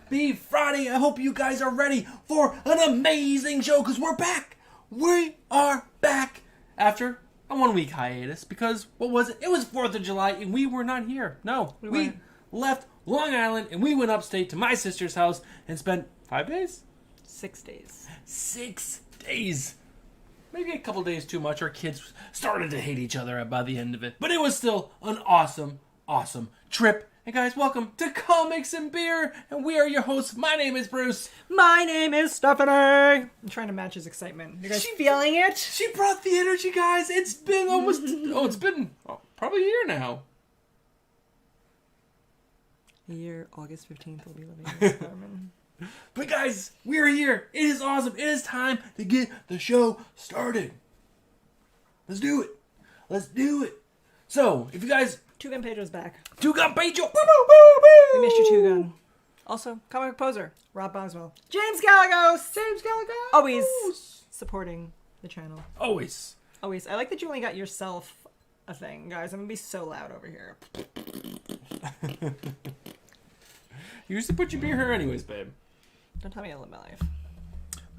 Happy Friday. I hope you guys are ready for an amazing show because we're back. We are back after a 1 week hiatus because, what was it? It was 4th of July and we were not here. No, we left Long Island and we went upstate to my sister's house and spent 5 days? 6 days. 6 days. Maybe a couple days too much. Our kids started to hate each other by the end of it. But it was still an awesome, awesome trip. And guys, welcome to Comics and Beer. And we are your hosts. My name is Bruce. My name is Stephanie. I'm trying to match his excitement. You guys feeling it? She brought the energy, guys. It's been almost... probably a year now. The year, August 15th, we'll be living in this apartment. But guys, we're here. It is awesome. It is time to get the show started. Let's do it. Let's do it. So, if you guys... Two Gun Pedro's back. Two Gun Pedro. We missed you, Two Gun. Also, comic poser, Rob Boswell. James Galagos. Always supporting the channel. Always. Always. I like that you only got yourself a thing, guys. I'm going to be so loud over here. You used to put your beer here anyways, babe. Don't tell me I live my life.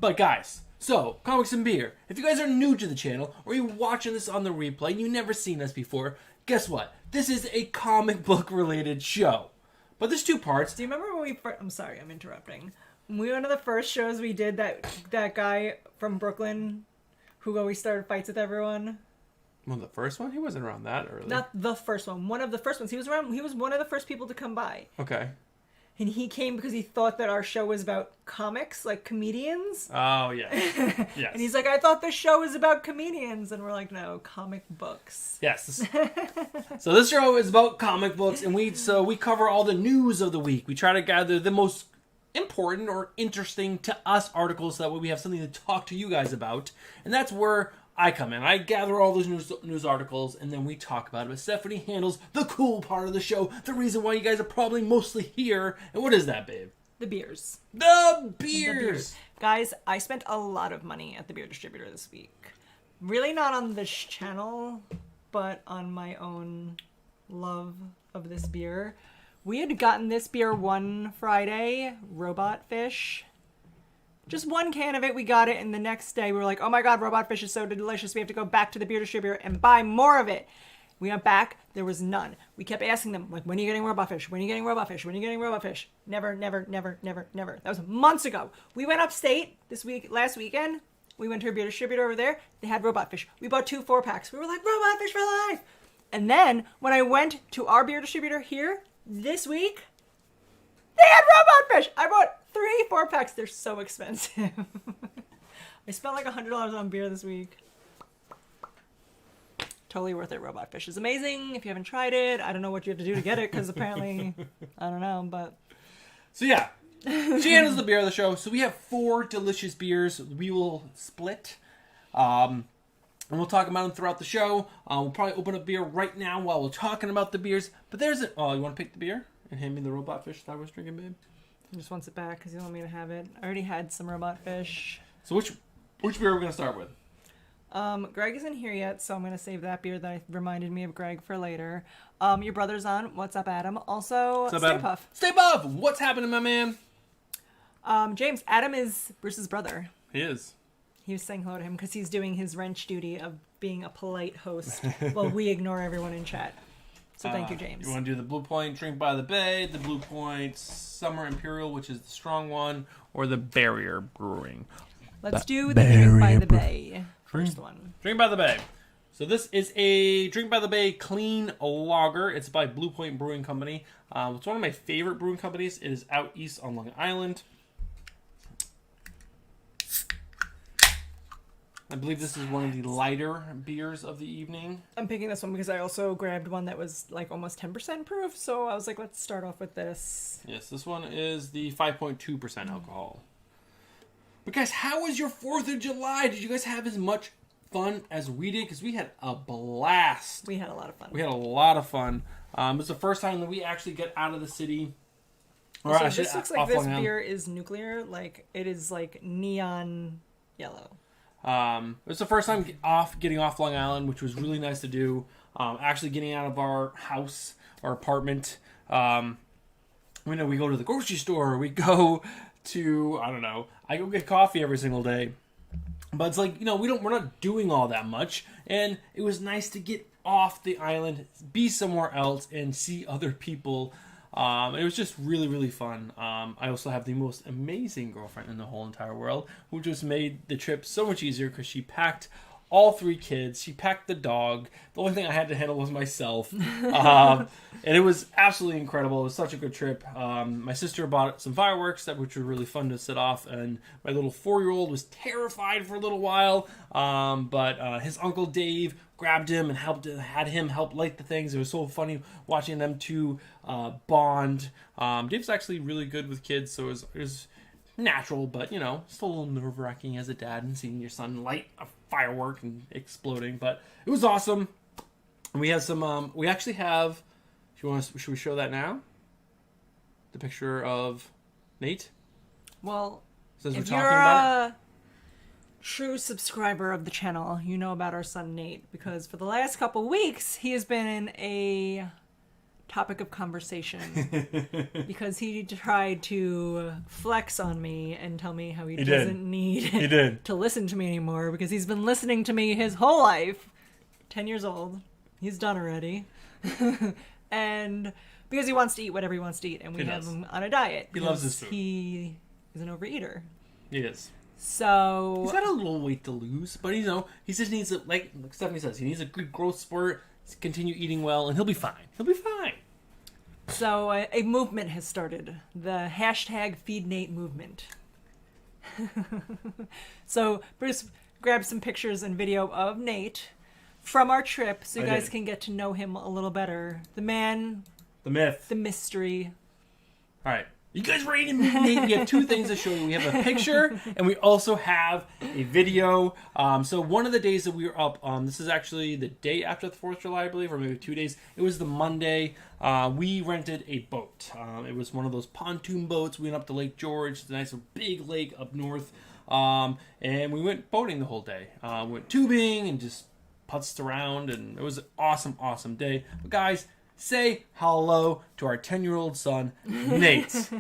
But guys, so, Comics and Beer. If you guys are new to the channel, or you're watching this on the replay, and you've never seen us before, guess what? This is a comic book related show. But there's two parts. Do you remember when we first... I'm sorry, I'm interrupting. One of the first shows we did, that guy from Brooklyn who always started fights with everyone. Well, the first one? He wasn't around that early. Not the first one. One of the first ones. He was one of the first people to come by. Okay. And he came because he thought that our show was about comics, like comedians. Oh, yeah. Yes. And he's like, I thought the show was about comedians. And we're like, no, comic books. Yes. So this show is about comic books, and we cover all the news of the week. We try to gather the most important or interesting to us articles so that way we have something to talk to you guys about. And that's where I come in. I gather all those news articles, and then we talk about it. But Stephanie handles the cool part of the show, the reason why you guys are probably mostly here. And what is that, babe? The beers. The beers! Guys, I spent a lot of money at the beer distributor this week. Really not on this channel, but on my own love of this beer. We had gotten this beer one Friday, Robot Fish. Just one can of it, we got it, and the next day we were like, oh my god, Robot Fish is so delicious, we have to go back to the beer distributor and buy more of it. We went back, there was none. We kept asking them, like, when are you getting Robot Fish? When are you getting Robot Fish? When are you getting Robot Fish? Never, never, never, never, never. That was months ago. We went upstate last weekend. We went to a beer distributor over there. They had Robot Fish. We bought 2 4-packs. We were like, Robot Fish for life! And then, when I went to our beer distributor here this week, they had Robot Fish! I bought 3 4-packs. They're so expensive. I spent like $100 on beer this week. Totally worth it. Robot Fish is amazing. If you haven't tried it, I don't know what you have to do to get it, because apparently, I don't know, but... So yeah, she handles the beer of the show. So we have 4 delicious beers we will split. And we'll talk about them throughout the show. We'll probably open up beer right now while we're talking about the beers. But there's a... Oh, you want to pick the beer? And hand me the Robot Fish that I was drinking, babe? He just wants it back because he don't want me to have it. I already had some Robot Fish. So which beer are we going to start with? Greg isn't here yet, so I'm going to save that beer that reminded me of Greg for later. Your brother's on. What's up, Adam? Also, Stay Puff. Stay Puff! What's happening, my man? James, Adam is Bruce's brother. He is. He was saying hello to him because he's doing his wrench duty of being a polite host while we ignore everyone in chat. So thank you, James. You want to do the Blue Point Drink by the Bay, the Blue Point Summer Imperial, which is the strong one, or the Barrier Brewing? Let's do the Drink by the Bay. First one. Drink by the Bay. So this is a Drink by the Bay clean lager. It's by Blue Point Brewing Company. It's one of my favorite brewing companies. It is out east on Long Island. I believe this is one of the lighter beers of the evening. I'm picking this one because I also grabbed one that was like almost 10% proof. So I was like, let's start off with this. Yes, this one is the 5.2% alcohol. But guys, how was your 4th of July? Did you guys have as much fun as we did? Because we had a blast. We had a lot of fun. We had a lot of fun. It was the first time that we actually get out of the city. So this looks like this beer is nuclear. Like, it is like neon yellow. It was the first time getting off Long Island, which was really nice to do. Actually getting out of our house, our apartment. we go to the grocery store, we go to, I don't know, I go get coffee every single day. But it's like, we're not doing all that much. And it was nice to get off the island, be somewhere else, and see other people. It was just really, really fun. I also have the most amazing girlfriend in the whole entire world, who just made the trip so much easier because she packed all 3 kids. She packed the dog. The only thing I had to handle was myself. And it was absolutely incredible. It was such a good trip. My sister bought some fireworks, which were really fun to set off. And my little 4-year-old was terrified for a little while. But his uncle Dave grabbed him and had him help light the things. It was so funny watching them two bond. Dave's actually really good with kids, so it was natural, but still a little nerve-wracking as a dad and seeing your son light a firework and exploding. But it was awesome. And we have some. We actually have. Should we show that now? The picture of Nate. Well, Since if we're talking you're about it. a true subscriber of the channel, you know about our son Nate, because for the last couple weeks he has been a topic of conversation because he tried to flex on me and tell me how he doesn't need to listen to me anymore because he's been listening to me his whole life. 10 years old. He's done already. And because he wants to eat whatever he wants to eat, and we have him on a diet. He loves his food. He is an overeater. He is. So He's got a little weight to lose, but he just needs like Stephanie says, he needs a good growth spurt, continue eating well, and he'll be fine. He'll be fine. So a movement has started, the hashtag Feed Nate movement. So Bruce grabbed some pictures and video of Nate from our trip so you guys can get to know him a little better. The man, the myth, the mystery. All right. You guys ready to meet Nate? We have 2 things to show you. We have a picture, and we also have a video. So one of the days that we were up, this is actually the day after the 4th of July, I believe, or maybe 2 days. It was the Monday. We rented a boat. It was one of those pontoon boats. We went up to Lake George. It's a nice big lake up north. And we went boating the whole day. We went tubing and just putzed around, and it was an awesome, awesome day. But guys, say hello to our 10-year-old son, Nate.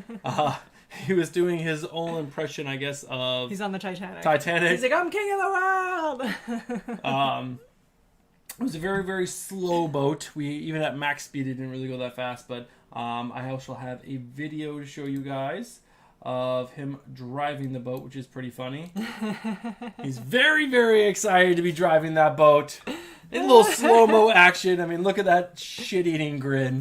He was doing his own impression, I guess, of... He's on the Titanic. He's like, I'm king of the world! It was a very, very slow boat. We, even at max speed, it didn't really go that fast. But I also have a video to show you guys of him driving the boat, which is pretty funny. He's very, very excited to be driving that boat. In a little slow-mo action. I mean, look at that shit-eating grin.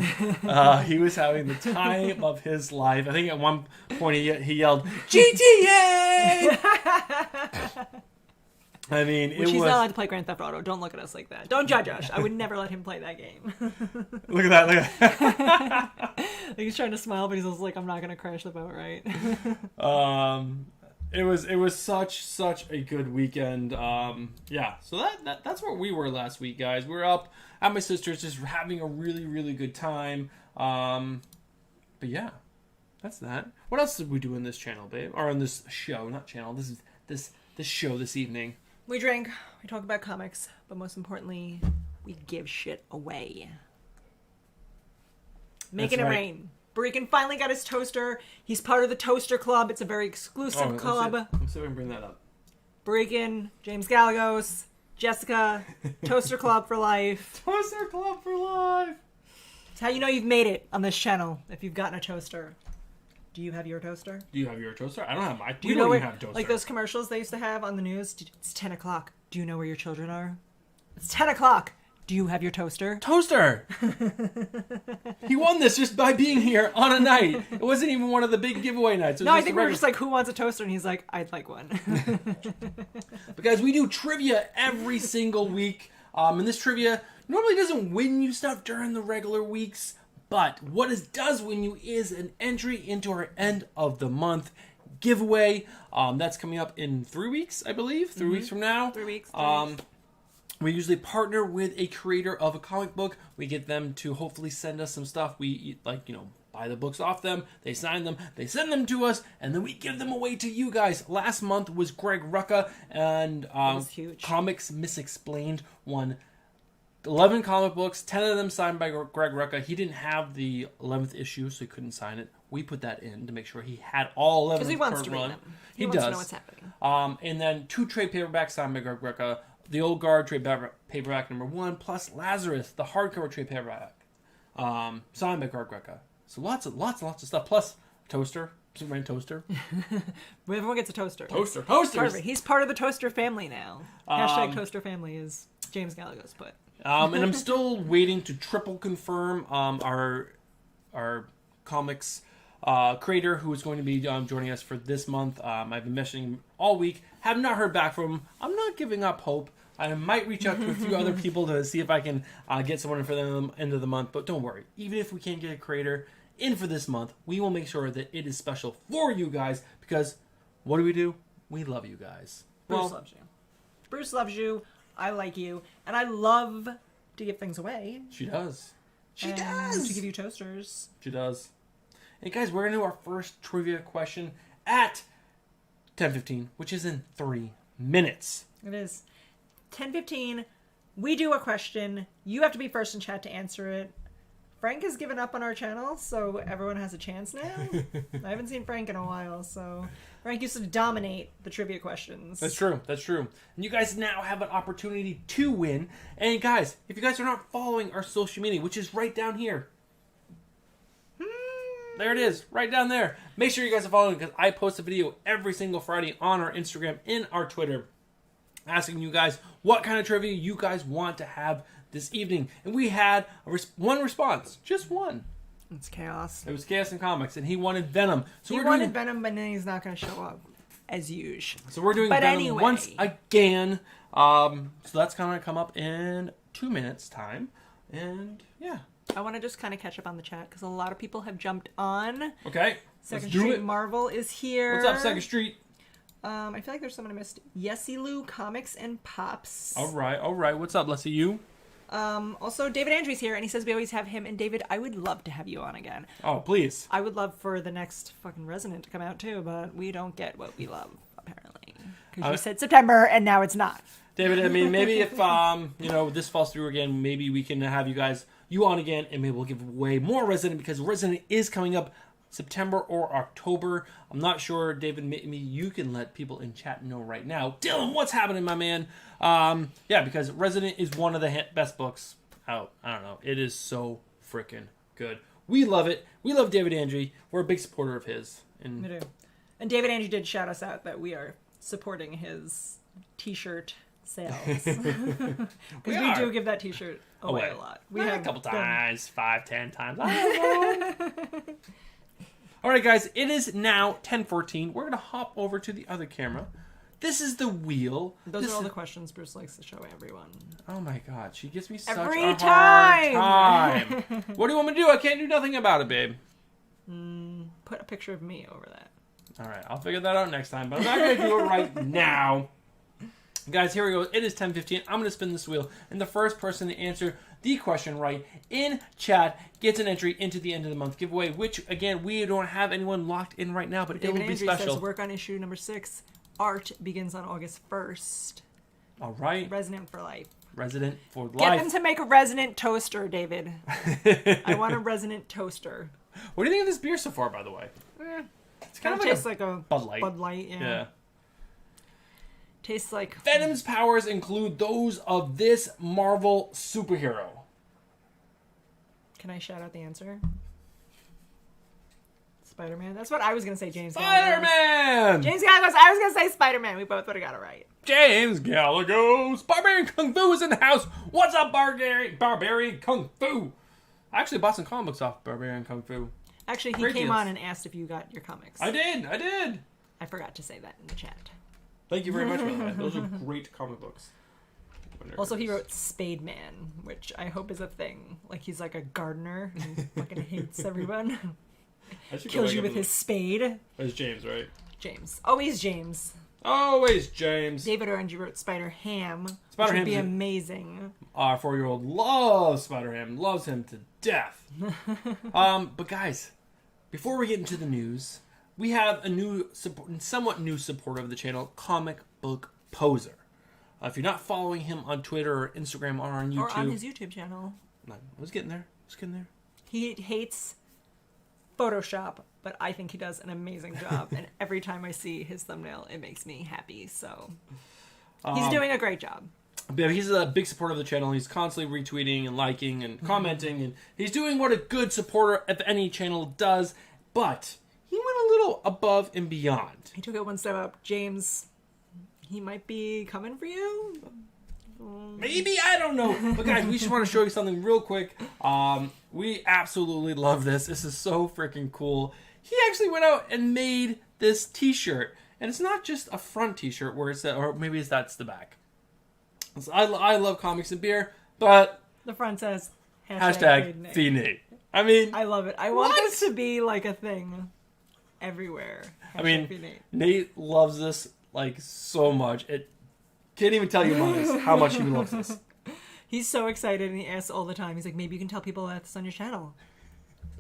He was having the time of his life. I think at one point he yelled, GTA! I mean, Which he's not allowed to play Grand Theft Auto. Don't look at us like that. Don't judge us. I would never let him play that game. Look at that. Look at that. Like he's trying to smile, but he's also like, I'm not going to crash the boat, right? It was such a good weekend. Yeah, so that's where we were last week, guys. We were up at my sister's just having a really, really good time. But yeah, that's that. What else did we do in this channel, babe? Or in this show, not channel. This is this show this evening. We drink, we talk about comics, but most importantly, we give shit away. Making it rain. Breakin finally got his toaster. He's part of the Toaster Club. It's a very exclusive club. Let's see if I can bring that up. Breakin, James Galagos, Jessica, Toaster Club for life. Toaster Club for life. It's how you know you've made it on this channel, if you've gotten a toaster. Do you have your toaster? Do you have your toaster? I don't have mine. Do you know where, have a toaster. like those commercials they used to have on the news? It's 10 o'clock. Do you know where your children are? It's 10 o'clock. Do you have your toaster? Toaster! He won this just by being here on a night. It wasn't even one of the big giveaway nights. No, I think we were just like, who wants a toaster? And he's like, I'd like one. But guys, we do trivia every single week. And this trivia normally doesn't win you stuff during the regular weeks. But what it does win you is an entry into our end of the month giveaway. That's coming up in 3 weeks, I believe. 3 weeks from now. 3 weeks. We usually partner with a creator of a comic book. We get them to hopefully send us some stuff. We, buy the books off them. They sign them. They send them to us. And then we give them away to you guys. Last month was Greg Rucka. And was huge. Comics Misexplained won 11 comic books. 10 of them signed by Greg Rucka. He didn't have the 11th issue, so he couldn't sign it. we put that in to make sure he had all 11 Because he wants to read run. them. He wants does. to know what's happening. And then 2 trade paperbacks signed by Greg Rucka. The Old Guard trade paperback number 1, plus Lazarus, the hardcover trade paperback, signed by Greg Rucka. So lots of stuff. Plus toaster, Superman toaster. Everyone gets a toaster. Toasters. He's part of the toaster family now. Hashtag toaster family is James Gallagher's put. And I'm still waiting to triple confirm our comics creator who is going to be joining us for this month. I've been messaging him all week. Have not heard back from him. I'm not giving up hope. I might reach out to a few other people to see if I can get someone in for the end of the month. But don't worry. Even if we can't get a creator in for this month, we will make sure that it is special for you guys. Because what do? We love you guys. Bruce loves you. Bruce loves you. I like you. And I love to give things away. She does. She and does. To give you toasters. She does. And guys, we're going to do our first trivia question at 10:15, which is in 3 minutes. It is 10:15. We do a question. You have to be first in chat to answer it. Frank has given up on our channel, so everyone has a chance now. I haven't seen Frank in a while, so Frank used to dominate the trivia questions. That's true. And you guys now have an opportunity to win. And guys, if you guys are not following our social media, which is right down here. There it is, right down there. Make sure you guys are following because I post a video every single Friday on our Instagram and our Twitter asking you guys what kind of trivia you guys want to have this evening. And we had one response. Just one. It's chaos. It was Chaos in Comics, and he wanted Venom. So he wanted Venom, but then he's not going to show up, as usual. So we're doing Venom once again. So that's going to come up in 2 minutes' time. And, yeah. I want to just kind of catch up on the chat, because a lot of people have jumped on. Okay. Second Street Marvel is here. What's up, Second Street? I feel like there's someone I missed. Yesy Lou Comics and Pops. All right. What's up, Leslie? You? Also, David Andrews here, and he says we always have him. And David, I would love to have you on again. Oh, please. I would love for the next fucking Resident to come out too, but we don't get what we love, apparently. Because you said September, and now it's not. David, I mean, maybe if, this falls through again, maybe we can have you on again, and maybe we'll give away more Resident, because Resident is coming up September or October. I'm not sure, David. Maybe you can let people in chat know right now. Dylan, what's happening, my man? Because Resident is one of the best books out. I don't know. It is so freaking good. We love it. We love David Andrew. We're a big supporter of his. And we do. And David Andrew did shout us out that we are supporting his t-shirt sales. Because we do give that t-shirt away a lot. We have a couple times, 5, 10 times. I don't know. All right, guys, it is now 10:14. We're going to hop over to the other camera. This is the wheel. Those are all the questions Bruce likes to show everyone. Oh, my God. She gives me such every a time. hard time. What do you want me to do? I can't do nothing about it, babe. Put a picture of me over that. All right, I'll figure that out next time, but I'm not going to do it right now. Guys, here we go. It is 10:15. I'm going to spin this wheel, and the first person to answer the question right in chat gets an entry into the end of the month giveaway, which, again, we don't have anyone locked in right now, but it will be special. Says work on issue number 6. Art begins on August 1st. All right. Resident for life. Resident for life. Get them to make a Resident toaster, David. I want a Resident toaster. What do you think of this beer so far, by the way? It's kind of tastes like a Bud Light. Bud Light, yeah. Tastes like... Venom's powers include those of this Marvel superhero. Can I shout out the answer? Spider-Man? That's what I was going to say, James Spider-Man! James Galagos. I was going to say Spider-Man. We both would have got it right. James Galagos. Barbarian Kung Fu is in the house. What's up, Barbarian Kung Fu? I actually bought some comic books off Barbarian Kung Fu. Actually, he came on and asked if you got your comics. I did. I forgot to say that in the chat. Thank you very much, by the way. Those are great comic books. Also, he wrote Spade Man, which I hope is a thing. Like, he's like a gardener who fucking hates everyone. Kills you with his spade. That's James, right? James. Always James. Always James. David Orange wrote Spider-Ham. Spider-Ham which would be amazing. Our 4-year-old loves Spider-Ham. Loves him to death. But guys, before we get into the news, we have a new, somewhat new supporter of the channel, Comic Book Poser. If you're not following him on Twitter or Instagram or on YouTube... Or on his YouTube channel. I was getting there. He hates Photoshop, but I think he does an amazing job. And every time I see his thumbnail, it makes me happy. So he's doing a great job. But he's a big supporter of the channel. He's constantly retweeting and liking and commenting, and he's doing what a good supporter of any channel does. But he went a little above and beyond. He took it one step up. James, he might be coming for you. Maybe, I don't know. But guys, we just want to show you something real quick. We absolutely love this. This is so freaking cool. He actually went out and made this t-shirt. And it's not just a front t-shirt where it's or maybe that's the back. So I love comics and beer, but the front says hashtag Feed Nate. I mean, I love it. I want this to be like a thing everywhere. I mean, Nate loves this like so much. It can't even tell you how much he loves this. He's so excited, and he asks all the time. He's like, maybe you can tell people about this on your channel.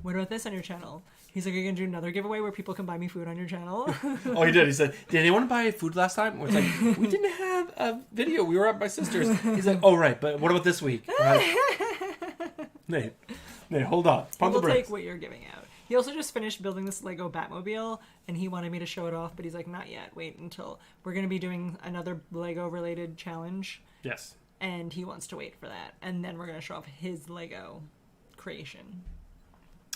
What about this on your channel? He's like, are you going to do another giveaway where people can buy me food on your channel? Oh, he did. He said, did anyone buy food last time? It's like, we didn't have a video. We were at my sister's. He's like, oh, right. But what about this week? Nate, hold on. Pump the We'll brakes. take what you're giving out. He also just finished building this Lego Batmobile, and he wanted me to show it off, but he's like, not yet. Wait until we're going to be doing another Lego-related challenge. Yes. And he wants to wait for that. And then we're going to show off his Lego creation.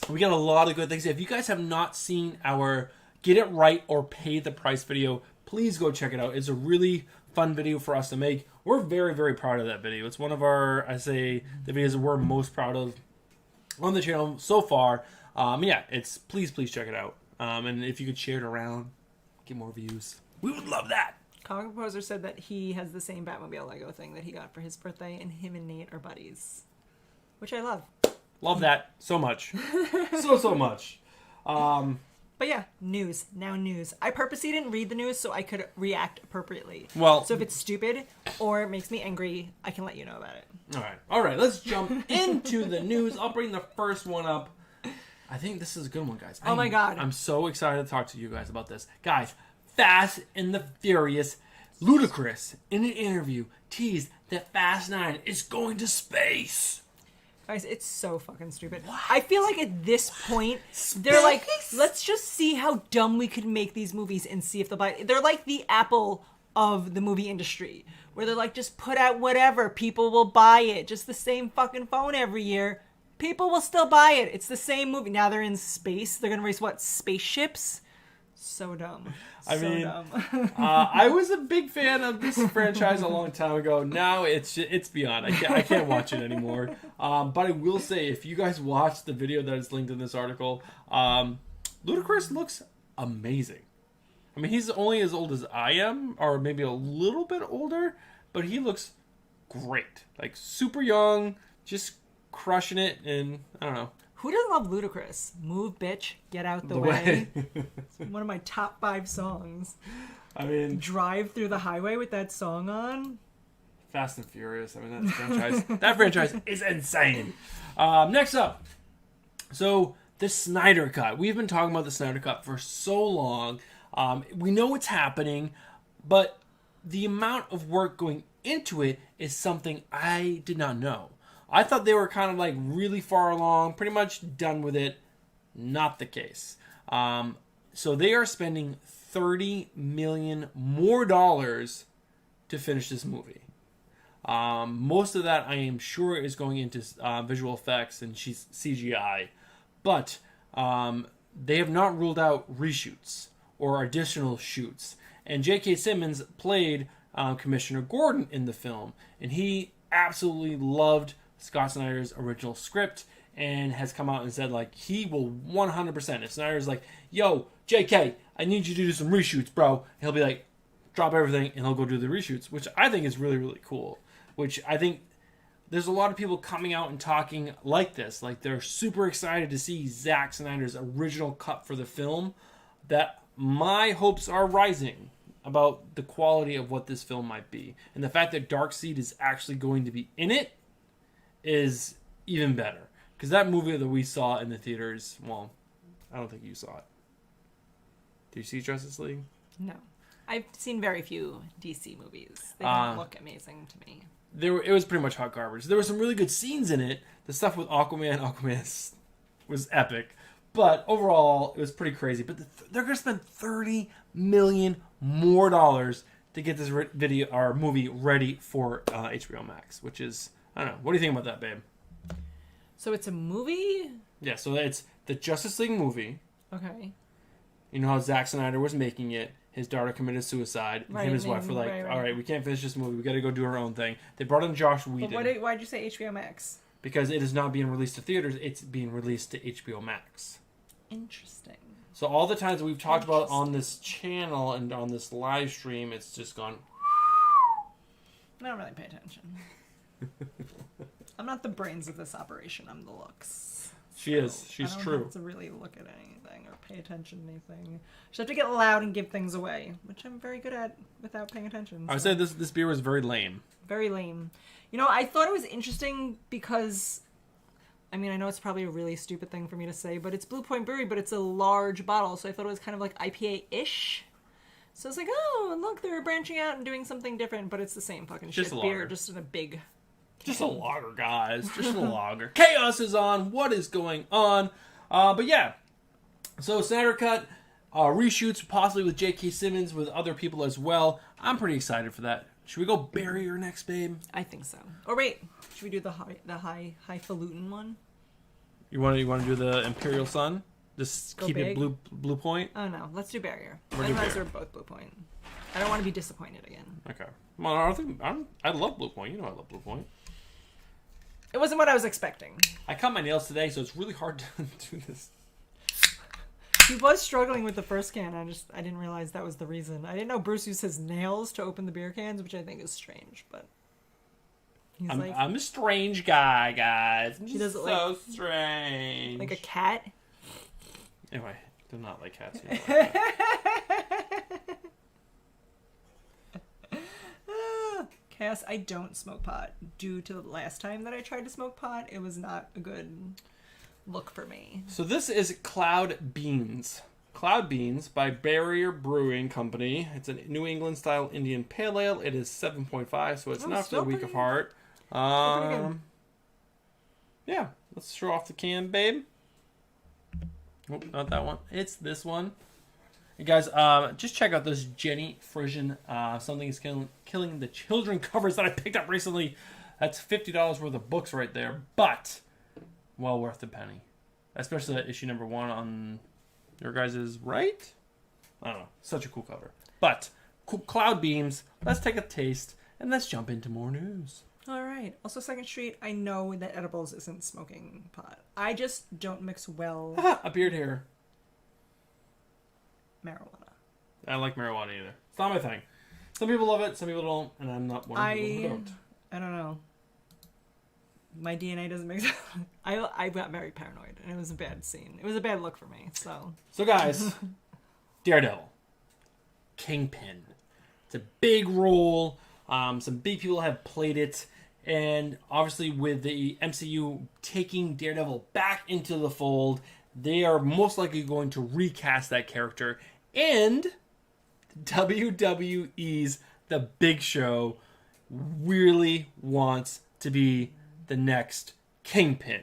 We got a lot of good things. If you guys have not seen our Get It Right or Pay the Price video, please go check it out. It's a really fun video for us to make. We're very, very proud of that video. It's one of our, the videos that we're most proud of on the channel so far. Yeah, please check it out. And if you could share it around, get more views. We would love that. Comic Composer said that he has the same Batmobile Lego thing that he got for his birthday, and him and Nate are buddies, which I love. Love that so much. so much. But yeah, news. Now news. I purposely didn't read the news so I could react appropriately. Well, so if it's stupid or makes me angry, I can let you know about it. All right. Let's jump into the news. I'll bring the first one up. I think this is a good one, guys. Oh my God. I'm so excited to talk to you guys about this. Guys, Fast and the Furious, Ludacris, in an interview, teased that Fast 9 is going to space. Guys, it's so fucking stupid. What? I feel like at this point, they're like, let's just see how dumb we could make these movies and see if they'll buy it. They're like the Apple of the movie industry, where they're like, just put out whatever, people will buy it. Just the same fucking phone every year. People will still buy it. It's the same movie. Now they're in space. They're going to race, what, spaceships? So dumb. Dumb. I was a big fan of this franchise a long time ago. Now it's beyond. I can't watch it anymore. But I will say, if you guys watch the video that is linked in this article, Ludacris looks amazing. I mean, he's only as old as I am, or maybe a little bit older, but he looks great. Like, super young, just crushing it, and I don't know. Who doesn't love Ludacris? Move, bitch, get out the way. It's one of my top 5 songs. I mean, drive through the highway with that song on. Fast and Furious. I mean, that franchise is insane. Next up, so the Snyder Cut. We've been talking about the Snyder Cut for so long. We know it's happening, but the amount of work going into it is something I did not know. I thought they were kind of like really far along, pretty much done with it. Not the case. So they are spending $30 million more to finish this movie. Most of that, I am sure, is going into visual effects and CGI. But they have not ruled out reshoots or additional shoots. And J.K. Simmons played Commissioner Gordon in the film. And he absolutely loved Scott Snyder's original script and has come out and said, like, he will 100%. If Snyder's like, yo, JK, I need you to do some reshoots, bro, he'll be like, drop everything, and he'll go do the reshoots, which I think is really, really cool. Which I think there's a lot of people coming out and talking like this. Like, they're super excited to see Zack Snyder's original cut for the film, that my hopes are rising about the quality of what this film might be. And the fact that Darkseid is actually going to be in it is even better. Because that movie that we saw in the theaters, well, I don't think you saw it. Did you see Justice League? No. I've seen very few DC movies. They don't look amazing to me. It was pretty much hot garbage. There were some really good scenes in it. The stuff with Aquaman was epic. But overall, it was pretty crazy. But they're going to spend $30 million more dollars to get this video or movie ready for HBO Max, which is, I don't know. What do you think about that, babe? So it's a movie? Yeah, so it's the Justice League movie. Okay. You know how Zack Snyder was making it. His daughter committed suicide. And him and his wife were like, all right, we can't finish this movie. We got to go do our own thing. They brought in Josh Whedon. But why did you say HBO Max? Because it is not being released to theaters. It's being released to HBO Max. Interesting. So all the times that we've talked about on this channel and on this live stream, it's just gone. I don't really pay attention. I'm not the brains of this operation. I'm the looks. She is. She's true. I don't have to really look at anything or pay attention to anything. Just have to get loud and give things away, which I'm very good at without paying attention. So. I would say this beer was very lame. Very lame. You know, I thought it was interesting because, I mean, I know it's probably a really stupid thing for me to say, but it's Blue Point Brewery, but it's a large bottle, so I thought it was kind of like IPA-ish. So it's like, oh, look, they're branching out and doing something different, but it's the same fucking shit beer, just in a big can. Just a lager, guys. Just a lager. Chaos is on. What is going on? But yeah. So Snyder Cut, reshoots possibly with J.K. Simmons, with other people as well. I'm pretty excited for that. Should we go Barrier next, babe? I think so. Or wait, should we do the highfalutin one? You want to do the Imperial Sun? Just Go keep big? it Blue Point? Oh no, let's do Barrier. We'll do Otherwise, Barrier. we're both Blue Point. I don't want to be disappointed again. Okay. Well, I love Blue Point. You know I love Blue Point. It wasn't what I was expecting. I cut my nails today, so it's really hard to do this. He was struggling with the first can. I didn't realize that was the reason. I didn't know Bruce used his nails to open the beer cans, which I think is strange. But I'm a strange guy, guys. I'm he does it so strange. like a cat. Anyway, they're not like cats. You know, like Cass, I don't smoke pot. Due to the last time that I tried to smoke pot, it was not a good look for me. So this is Cloud Beans. Cloud Beans by Barrier Brewing Company. It's a New England style Indian pale ale. It is 7.5, so it's not for the weak of heart. Yeah, let's show off the can, babe. Oh, not that one. It's this one. Hey guys, just check out this Jenny Frisian Something is Killing the Children covers that I picked up recently. That's $50 worth of books right there, but well worth the penny. Especially that issue number 1 on your guys' right? I don't know. Such a cool cover. But, Cloud Beams, let's take a taste, and let's jump into more news. All right. Also, Second Street, I know that edibles isn't smoking pot. I just don't mix well A beard hair. marijuana. I don't like marijuana either. It's not my thing. Some people love it, some people don't, and I'm not one of the people who don't. I don't know. My DNA doesn't mix. I got very paranoid, and it was a bad scene. It was a bad look for me. So guys, Daredevil Kingpin. It's a big role. Some big people have played it, and obviously with the MCU taking Daredevil back into the fold, they are most likely going to recast that character. And WWE's The Big Show really wants to be the next Kingpin.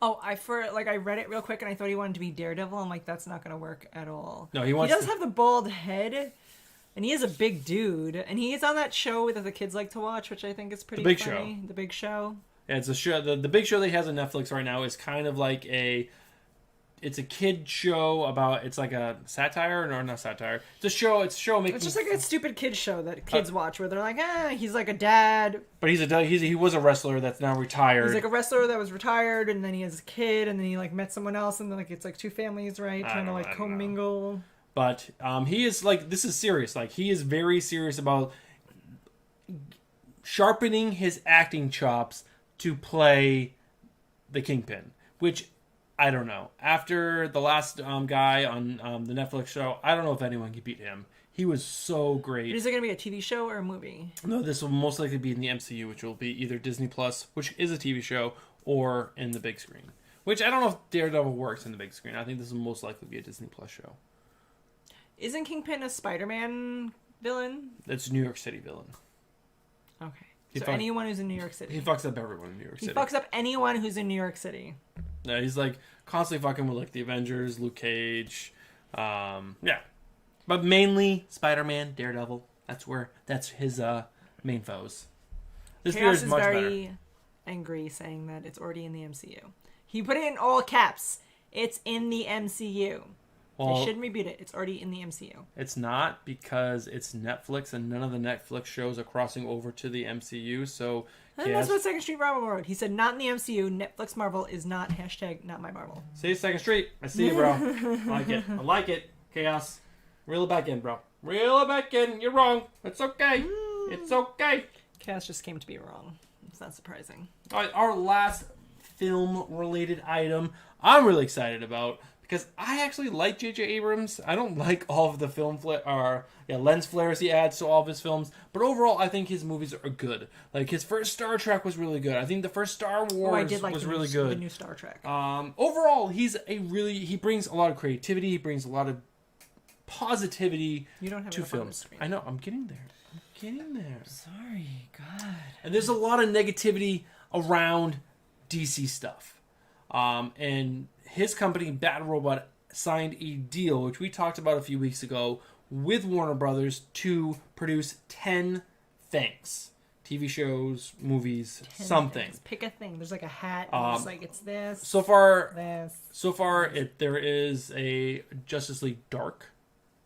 Oh, I read it real quick, and I thought he wanted to be Daredevil. I'm like, that's not going to work at all. No, he does have the bald head, and he is a big dude, and he's on that show that the kids like to watch, which I think is pretty funny. The Big Show. Yeah, it's a show. The Big Show that he has on Netflix right now is kind of like it's a kid show about, it's like a satire, or not satire. It's a show making... It's just like a stupid kid show that kids watch where they're like, he's like a dad. But he was a wrestler that's now retired. He's like a wrestler that was retired, and then he has a kid, and then he like met someone else, and then like it's like two families, right? Trying to like commingle. But he is like, this is serious. Like, he is very serious about sharpening his acting chops to play the Kingpin, which... I don't know. After the last guy on the Netflix show, I don't know if anyone can beat him. He was so great. Is it going to be a TV show or a movie? No, this will most likely be in the MCU, which will be either Disney Plus, which is a TV show, or in the big screen. Which I don't know if Daredevil works in the big screen. I think this will most likely be a Disney Plus show. Isn't Kingpin a Spider-Man villain? It's a New York City villain. Okay. Anyone who's in New York City. He fucks up everyone in New York City. He fucks up anyone who's in New York City. Yeah, he's like constantly fucking with like the Avengers, Luke Cage, yeah, but mainly Spider-Man, Daredevil. That's his main foes. This beer Chaos is is much very better. angry, saying that it's already in the MCU. He put it in all caps. It's in the MCU. Well, They shouldn't reboot it. It's already in the MCU. it's not because it's Netflix and none of the Netflix shows are crossing over to the MCU. So And that's what Second Street Marvel wrote. He said, not in the MCU. Netflix Marvel is not # not my Marvel. see Second Street. I see you, bro. I like it. I like it. Chaos. Reel it back in, bro. Reel it back in. You're wrong. It's okay. It's okay. Chaos just came to be wrong. It's not surprising. All right, our last film-related item I'm really excited about because I actually like J.J. Abrams. I don't like all of the lens flares he adds to all of his films, but overall, I think his movies are good. Like his first Star Trek was really good. I think the first Star Wars was really good. The new Star Trek. Overall, he brings a lot of creativity. He brings a lot of positivity You don't have to enough on the films. screen. I know. I'm getting there. Sorry, God. And there's a lot of negativity around DC stuff. And his company, Bad Robot, signed a deal, which we talked about a few weeks ago, with Warner Brothers to produce 10 things. TV shows, movies, something. Things. Pick a thing. There's like a hat. And it's like, it's this. So far, This. there is a Justice League Dark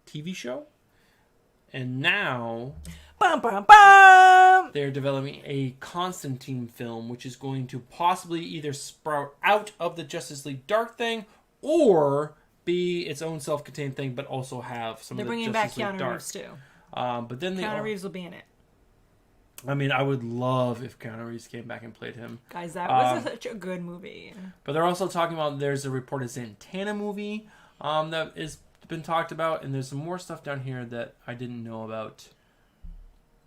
TV show. And now Bum, bum, bum! they're developing a Constantine film, which is going to possibly either sprout out of the Justice League Dark thing or be its own self-contained thing, but also have some They're of the bringing back Justice League Keanu Dark. Reeves too. But then Keanu Reeves will be in it. I mean, I would love if Keanu Reeves came back and played him. Guys, that was such a good movie. But they're also talking about there's a reported Santana movie that has been talked about, and there's some more stuff down here that I didn't know about.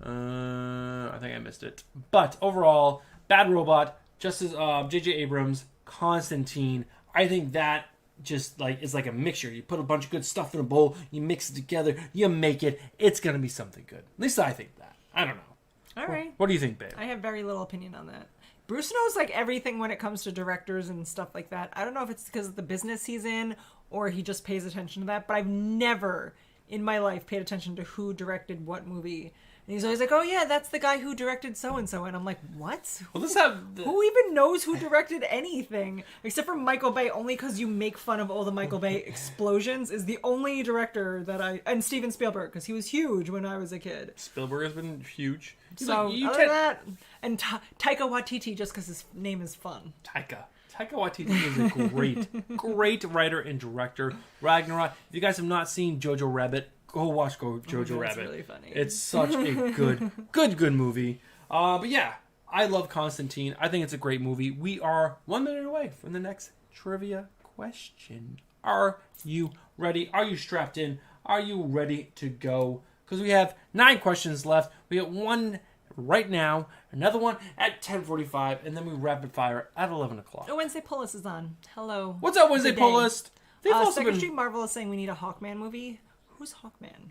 I think I missed it. But overall, Bad Robot, Justice, J.J. Abrams, Constantine. I think that just like is like a mixture. You put a bunch of good stuff in a bowl, you mix it together, you make it. It's gonna be something good. At least I think that. I don't know. All right. What do you think, babe? I have very little opinion on that. Bruce knows like everything when it comes to directors and stuff like that. I don't know if it's because of the business he's in or he just pays attention to that, but I've never in my life paid attention to who directed what movie. And he's always like, oh yeah, that's the guy who directed so-and-so. And I'm like, what? Well, let's have Who even knows who directed anything? Except for Michael Bay, only because you make fun of all the Michael Bay explosions is the only director that and Steven Spielberg, because he was huge when I was a kid. Spielberg has been huge. So, other than that, and Taika Waititi, just because his name is fun. Taika Waititi is a great writer and director. Ragnarok. If you guys have not seen Jojo Rabbit, go watch Jojo Rabbit. It's really funny. It's such a good movie. But yeah, I love Constantine. I think it's a great movie. We are 1 minute away from the next trivia question. Are you ready? Are you strapped in? Are you ready to go? Because we have 9 questions left. We got one right now, another one at 10:45, and then we rapid fire at 11 o'clock. Oh, Wednesday Pull List is on. Hello. What's up, Wednesday Pull List? They've also Second been... Street Marvel is saying we need a Hawkman movie. Who's Hawkman?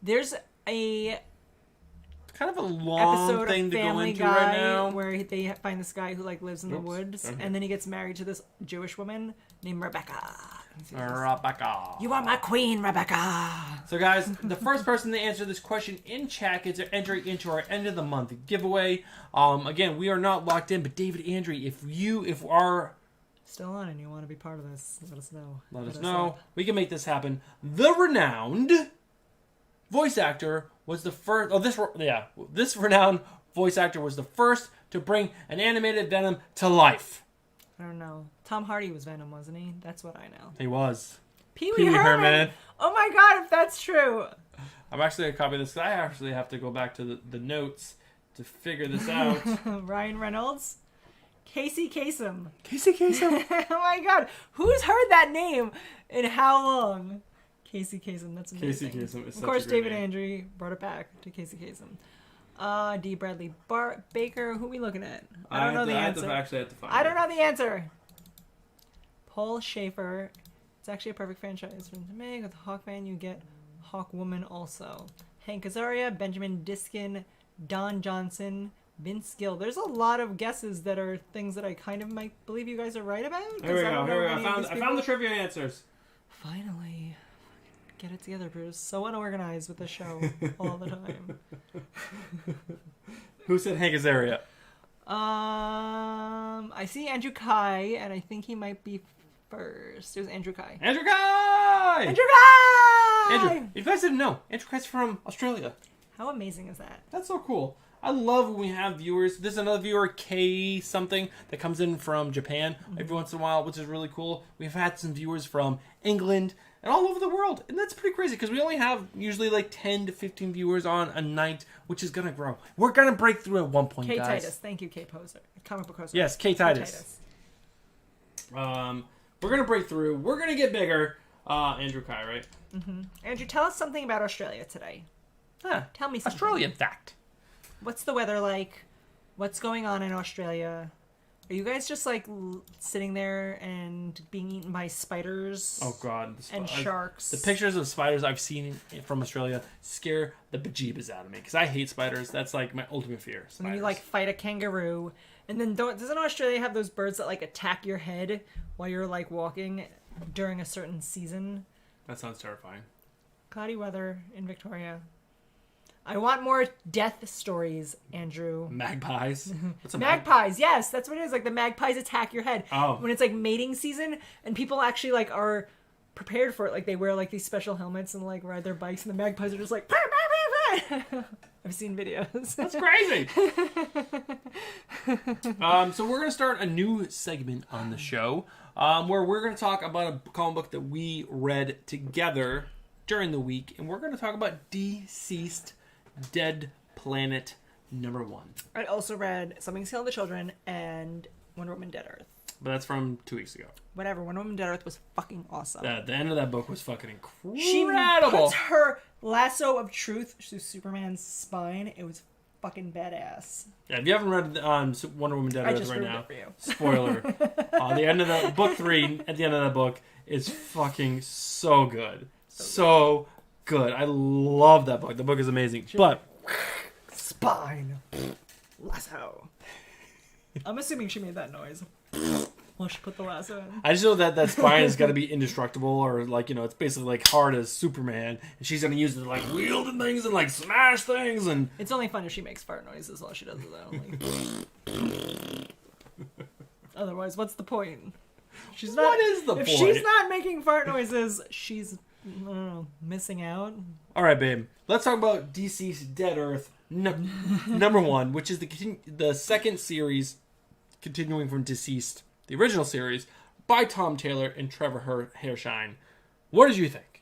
There's a kind of a long episode thing of to go Family into Guy right now. where they find this guy who like lives in the woods, and then he gets married to this Jewish woman named Rebecca. Rebecca. You are my queen, Rebecca. So guys, the first person to answer this question in chat gets an entry into our end of the month giveaway. Again, we are not locked in, but David Andre, if our still on and you want to be part of this, let us know. Let us know. We can make this happen. The renowned voice actor was the first. This renowned voice actor was the first to bring an animated Venom to life. I don't know. Tom Hardy was Venom, wasn't he? That's what I know. He was. Pee Wee Herman. Oh my god, if that's true. I'm actually going to copy this because I actually have to go back to the notes to figure this out. Ryan Reynolds. Casey Kasem. Casey Kasem. Oh my god. Who's heard that name in how long? Casey Kasem. That's amazing. Casey Kasem is such Of course, a great David name. Andre brought it back to Casey Kasem. D. Bradley Baker. Who are we looking at? I don't know the answer. I actually have to find I don't know the answer. Paul Schaefer. It's actually a perfect franchise for him to make. With Hawkman, you get Hawkwoman also. Hank Azaria, Benjamin Diskin, Don Johnson, Vince Gill. There's a lot of guesses that are things that I kind of might believe you guys are right about. Here we go. I found the trivia answers. Finally. Get it together, Bruce. So unorganized with the show all the time. Who said Hank Azaria? I see Andrew Kai, and I think he might be first. It was Andrew Kai. Andrew Kai! Andrew Kai! Andrew, if you guys didn't know, Andrew Kai's from Australia. How amazing is that? That's so cool. I love when we have viewers. There's another viewer, K something, that comes in from Japan every once in a while, which is really cool. We've had some viewers from England and all over the world. And that's pretty crazy because we only have usually like 10 to 15 viewers on a night, which is going to grow. We're going to break through at one point, K guys. Titus. Thank you, K Poser. Comic book poser. Yes, K Titus. We're going to break through. We're going to get bigger. Andrew Kai, right? Mm-hmm. Andrew, tell us something about Australia today. Tell me something. Australian fact. What's the weather like? What's going on in Australia? Are you guys just like sitting there and being eaten by spiders? Oh god, and sharks. The pictures of spiders I've seen from Australia scare the bejeebus out of me because I hate spiders. That's like my ultimate fear. And then you like fight a kangaroo, and then doesn't Australia have those birds that like attack your head while you're like walking during a certain season? That sounds terrifying. Cloudy weather in Victoria. I want more death stories, Andrew. Magpies? What's a magpies, yes, that's what it is. Like the magpies attack your head. Oh. When it's like mating season and people actually like are prepared for it. Like they wear like these special helmets and like ride their bikes and the magpies are just like I've seen videos. That's crazy. So we're going to start a new segment on the show where we're going to talk about a comic book that we read together during the week. And we're going to talk about Deceased Dead Planet #1. I also read Something's Killing the Children and Wonder Woman Dead Earth. But that's from 2 weeks ago. Whatever. Wonder Woman Dead Earth was fucking awesome. The end of that book was fucking incredible. She puts her lasso of truth through Superman's spine. It was fucking badass. Yeah, if you haven't read Wonder Woman Dead Earth right now, it for you. Spoiler. The end of the book 3, at the end of that book, is fucking so good. So good. I love that book. The book is amazing. But spine lasso. I'm assuming she made that noise. Well, she put the lasso in. I just know that spine has got to be indestructible, or like, you know, it's basically like hard as Superman, and she's gonna use it to like wield things and like smash things, and it's only fun if she makes fart noises while she does it. Like... Otherwise, what's the point? What is the point? If she's not making fart noises, she's missing out. All right, babe. Let's talk about Deceased Dead Earth #1, which is the second series continuing from Deceased, the original series, by Tom Taylor and Trevor Hairshine. What did you think?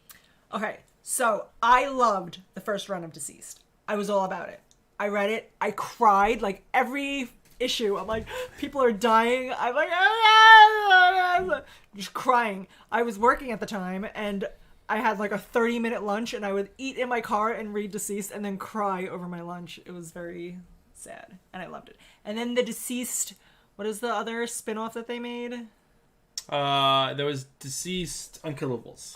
Okay, so I loved the first run of Deceased. I was all about it. I read it. I cried like every issue. I'm like, people are dying. I'm like, just crying. I was working at the time, and I had like a 30-minute lunch, and I would eat in my car and read Deceased and then cry over my lunch. It was very sad, and I loved it. And then the Deceased, what is the other spin-off that they made? There was Deceased Unkillables.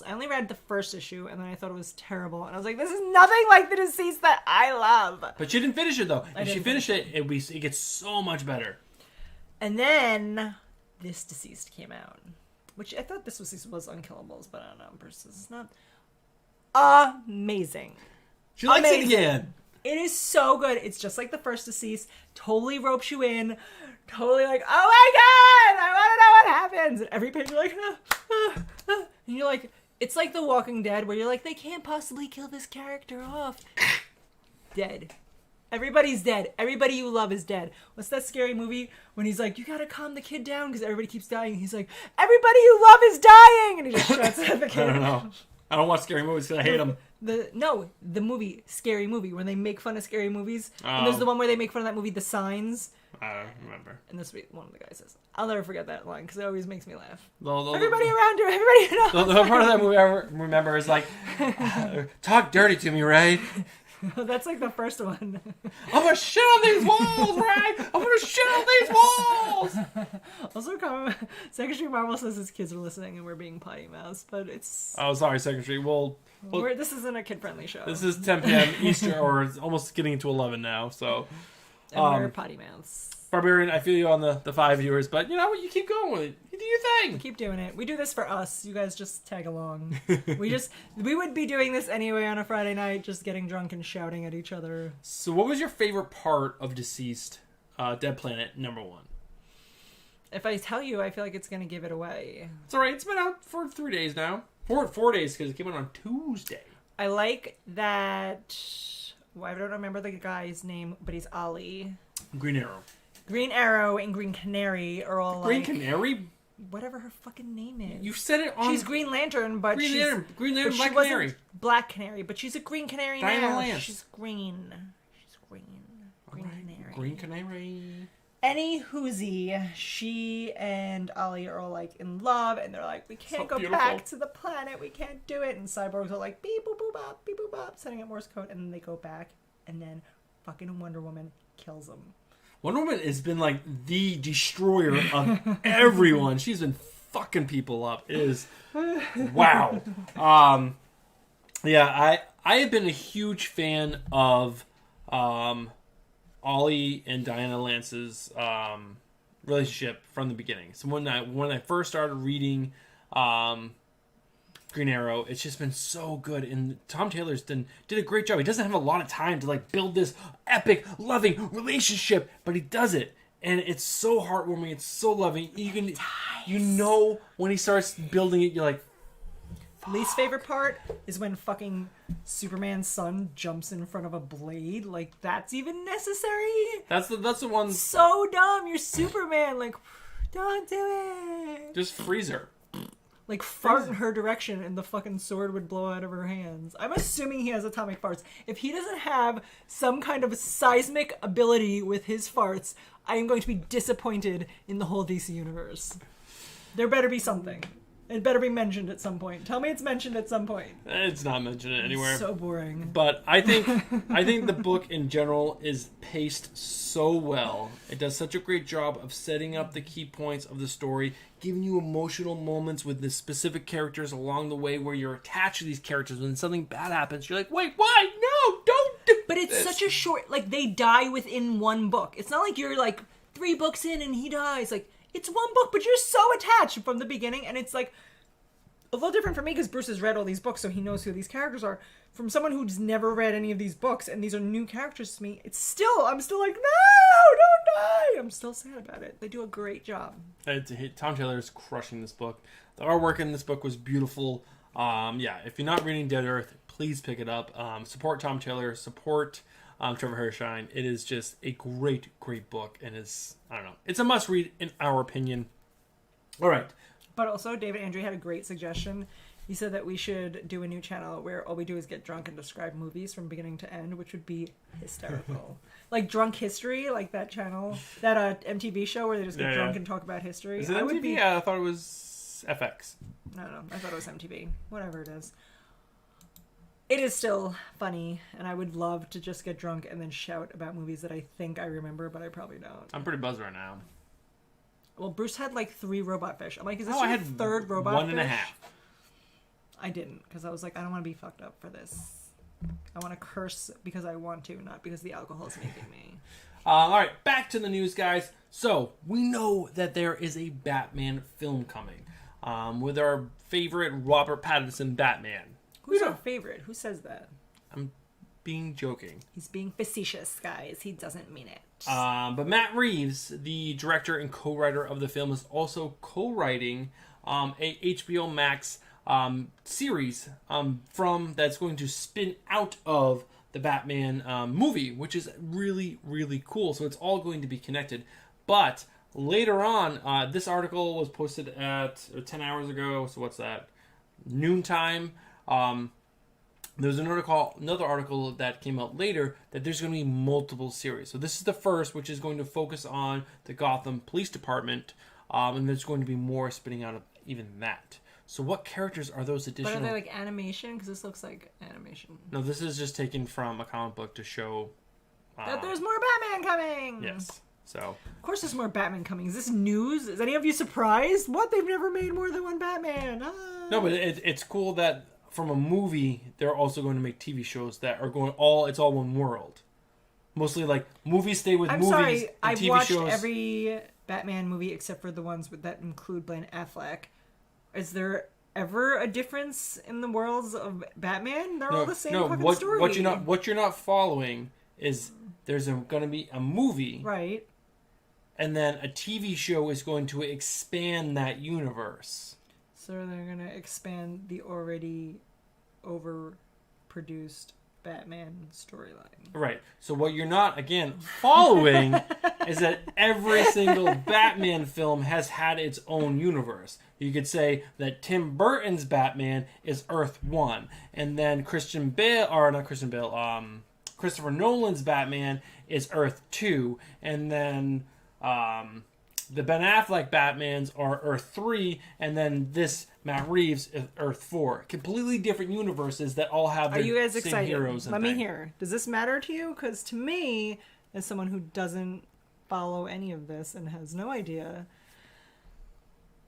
I only read the first issue, and then I thought it was terrible. And I was like, this is nothing like the Deceased that I love. But you didn't finish it, though. If you finish it, it gets so much better. And then this Deceased came out. Which I thought this was Unkillables, but I don't know. This is not amazing. She likes it again. It is so good. It's just like the first Deceased. Totally ropes you in. Totally like, oh my god, I want to know what happens. And every page you're like, and you're like, it's like The Walking Dead where you're like, they can't possibly kill this character off. Dead. Everybody's dead. Everybody you love is dead. What's that scary movie when he's like, you gotta calm the kid down because everybody keeps dying. He's like, everybody you love is dying, and he just shouts at the kid. I don't know. I don't watch scary movies because I hate them. The movie, Scary Movie, when they make fun of scary movies. And there's the one where they make fun of that movie, The Signs. I don't remember. And this week, one of the guys says, I'll never forget that line because it always makes me laugh. Everybody around you, everybody you know. The part of that movie I remember is like, talk dirty to me, Ray. That's like the first one. I'm gonna shit on these walls, Ray! I'm gonna shit on these walls! Also, Second Street Marvel says his kids are listening and we're being potty mouse, but it's... Oh, sorry, Second Street. Well, this isn't a kid-friendly show. This is 10 p.m. Eastern, or it's almost getting to 11 now, so... And we're potty mouths. Barbarian, I feel you on the 5 viewers, but you know what? You keep going with it. You do your thing. Keep doing it. We do this for us. You guys just tag along. We would be doing this anyway on a Friday night, just getting drunk and shouting at each other. So what was your favorite part of Deceased, Dead Planet #1? If I tell you, I feel like it's going to give it away. It's alright. It's been out for 3 days now. Four days because it came out on Tuesday. I like that... Well, I don't remember the guy's name, but he's Ollie. Green Arrow. Green Arrow and Green Canary are all Green Canary? Whatever her fucking name is. You said it on... She's Green Lantern, but Green she's... Green Lantern, but Black Canary. Black Canary, but she's a Green Canary Diana now. Lance. She's green. She's green. Green Canary. Green Canary. Any whoozy, she and Ollie are all like in love, and they're like, we can't go back to the planet, we can't do it. And Cyborgs are like, beep boop boop bop, beep boop bop, setting up Morse code, and then they go back, and then fucking Wonder Woman kills them. Wonder Woman has been like the destroyer of everyone. She's been fucking people up. It is wow. Yeah, I have been a huge fan of Ollie and Diana Lance's relationship from the beginning. So when I first started reading Green Arrow, it's just been so good, and Tom Taylor's did a great job. He doesn't have a lot of time to like build this epic, loving relationship, but he does it, and it's so heartwarming. It's so loving. You know when he starts building it, you're like. Least favorite part is when fucking Superman's son jumps in front of a blade. Like, that's even necessary? That's the one. So dumb. You're Superman. Like, don't do it. Just freeze her. Like, fart in her direction and the fucking sword would blow out of her hands. I'm assuming he has atomic farts. If he doesn't have some kind of seismic ability with his farts, I am going to be disappointed in the whole DC universe. There better be something. It better be mentioned at some point. Tell me it's mentioned at some point. It's not mentioned anywhere. It's so boring. But I think the book in general is paced so well. It does such a great job of setting up the key points of the story, giving you emotional moments with the specific characters along the way where you're attached to these characters. When something bad happens, you're like, wait, why? No, don't do But it's this. such a short... Like, they die within one book. It's not like you're, like, 3 books in and he dies. Like, it's one book, but you're so attached from the beginning, and it's like a little different for me because Bruce has read all these books, so he knows who these characters are. From someone who's never read any of these books, and these are new characters to me, I'm still like, no, don't die. I'm still sad about it. They do a great job. Tom Taylor is crushing this book. The artwork in this book was beautiful. Yeah, if you're not reading Dead Earth, please pick it up. Support Tom Taylor. Support Trevor Hershine. It is just a great, great book, and it's a must read in our opinion. All right. But also, David Andrew had a great suggestion. He said that we should do a new channel where all we do is get drunk and describe movies from beginning to end, which would be hysterical. Like Drunk History, like that channel, that MTV show where they just get drunk and talk about history. Is it MTV? I thought it was FX. No, I thought it was MTV. Whatever it is. It is still funny, and I would love to just get drunk and then shout about movies that I think I remember, but I probably don't. I'm pretty buzzed right now. Well, Bruce had like 3 robot fish. I'm like, is this I your had 3rd robot fish? 1.5. I didn't, because I was like, I don't want to be fucked up for this. I want to curse because I want to, not because the alcohol is making me. All right, back to the news, guys. So, we know that there is a Batman film coming with our favorite Robert Pattinson Batman. Who's our favorite? Who says that? I'm being joking. He's being facetious, guys. He doesn't mean it. But Matt Reeves, the director and co-writer of the film, is also co-writing a HBO Max series that's going to spin out of the Batman movie, which is really, really cool. So it's all going to be connected. But later on, this article was posted at 10 hours ago. So what's that? Noontime. There's another article that came out later that there's going to be multiple series. So this is the first, which is going to focus on the Gotham Police Department, and there's going to be more spinning out of even that. So what characters are those additional? But are they like animation? Because this looks like animation. No, this is just taken from a comic book to show that there's more Batman coming. Yes. So of course there's more Batman coming. Is this news? Is any of you surprised? What? They've never made more than one Batman. No, but it's cool that from a movie they're also going to make TV shows that are it's all one world. Mostly like movies stay with I'm movies. sorry, and I've TV watched shows. every Batman movie except for the ones that include Ben Affleck. Is there ever a difference in the worlds of Batman? They're all the same fucking story. What you're not following is there's going to be a movie, right? And then a TV show is going to expand that universe. So they're gonna expand the already overproduced Batman storyline. Right. So what you're not, again, following is that every single Batman film has had its own universe. You could say that Tim Burton's Batman is Earth 1. And then Christopher Nolan's Batman is Earth 2. And then the Ben Affleck Batmans are Earth 3. And then this Matt Reeves is Earth 4. Completely different universes that all have their Are you guys same excited? heroes. Let me hear. Does this matter to you? Because to me, as someone who doesn't follow any of this and has no idea,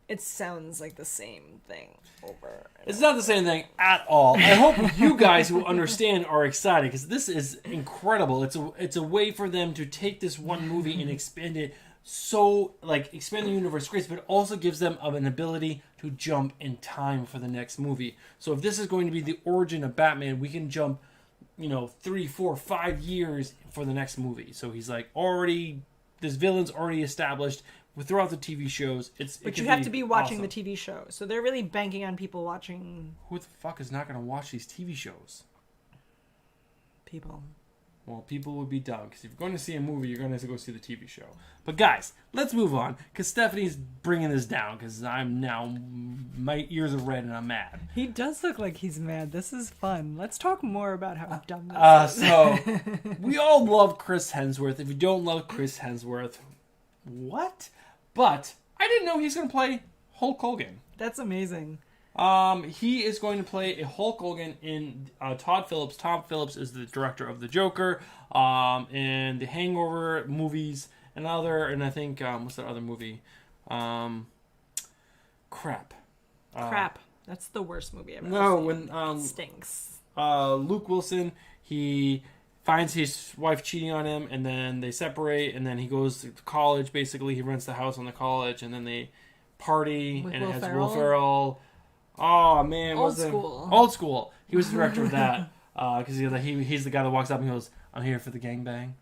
it sounds like the same thing over. It's not the same thing at all. I hope you guys who understand are excited because this is incredible. It's a way for them to take this one movie and expand it. So, like, expand the universe great, but it also gives them an ability to jump in time for the next movie. So if this is going to be the origin of Batman, we can jump, 3, 4, 5 years for the next movie. So he's like this villain's already established throughout the TV shows. But you have to be watching the TV show. So they're really banking on people watching. Who the fuck is not going to watch these TV shows? People. Well, people would be dumb, because if you're going to see a movie, you're going to have to go see the TV show. But guys, let's move on, because Stephanie's bringing this down, because my ears are red and I'm mad. He does look like he's mad. This is fun. Let's talk more about how dumb this is. So, we all love Chris Hemsworth. If you don't love Chris Hemsworth, what? But, I didn't know he's going to play Hulk Hogan. That's amazing. He is going to play a Hulk Hogan in Todd Phillips. Todd Phillips is the director of The Joker, and the Hangover movies, and I think, what's that other movie? Crap. Crap. That's the worst movie I've ever seen. When, stinks. Luke Wilson, he finds his wife cheating on him, and then they separate, and then he goes to college, basically. He rents the house on the college, and then they party, With and Will it has Ferrell? Will Ferrell. Oh, man. Old School. Old School. He was the director of that. Because he's the guy that walks up and goes, I'm here for the gangbang.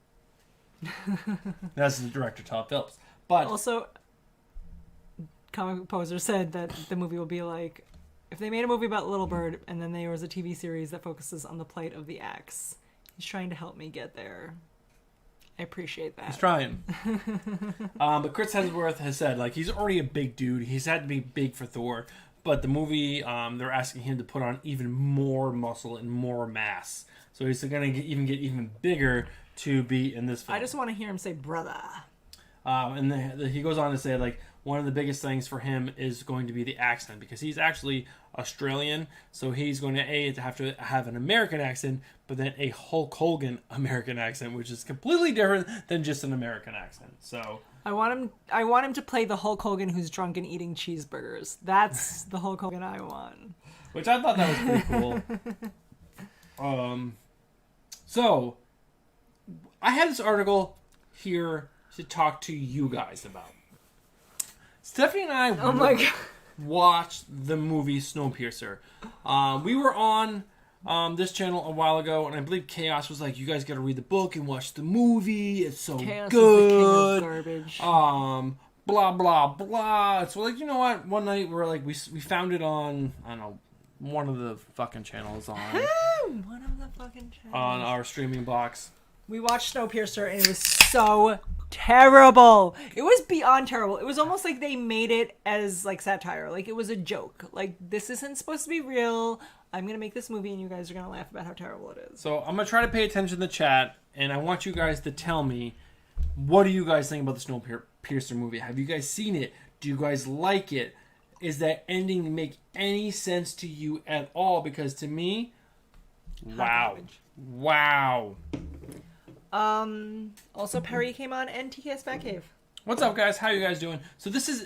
That's the director, Todd Phillips. But Also, Comic Book Poser said that the movie will be like, if they made a movie about Little Bird, and then there was a TV series that focuses on the plight of the axe. He's trying to help me get there. I appreciate that. he's trying. But Chris Hemsworth has said, he's already a big dude. He's had to be big for Thor. But the movie, they're asking him to put on even more muscle and more mass. So he's going to get even bigger to be in this film. I just want to hear him say, brother. And he goes on to say, one of the biggest things for him is going to be the accent. Because he's actually Australian. So he's going to have to have an American accent, but then a Hulk Hogan American accent, which is completely different than just an American accent. So I want him to play the Hulk Hogan who's drunk and eating cheeseburgers. That's the Hulk Hogan I want. Which I thought that was pretty cool. So I had this article here to talk to you guys about. Stephanie and I watched the movie Snowpiercer. We were on this channel a while ago, and I believe Chaos was like, you guys got to read the book and watch the movie. It's so Chaos good. Is the king of garbage. Blah, blah, blah. So, you know what? One night, we found it on, I don't know, one of the fucking channels on our streaming box. We watched Snowpiercer, and it was so terrible. It was beyond terrible. It was almost like they made it as satire. It was a joke. This isn't supposed to be real. I'm gonna make this movie, and you guys are gonna laugh about how terrible it is. So I'm gonna try to pay attention to the chat, and I want you guys to tell me, what do you guys think about the Snowpiercer movie? Have you guys seen it? Do you guys like it? Is that ending make any sense to you at all? Because to me, wow. Also, Perry came on and TKS Batcave. What's up, guys? How you guys doing? So this is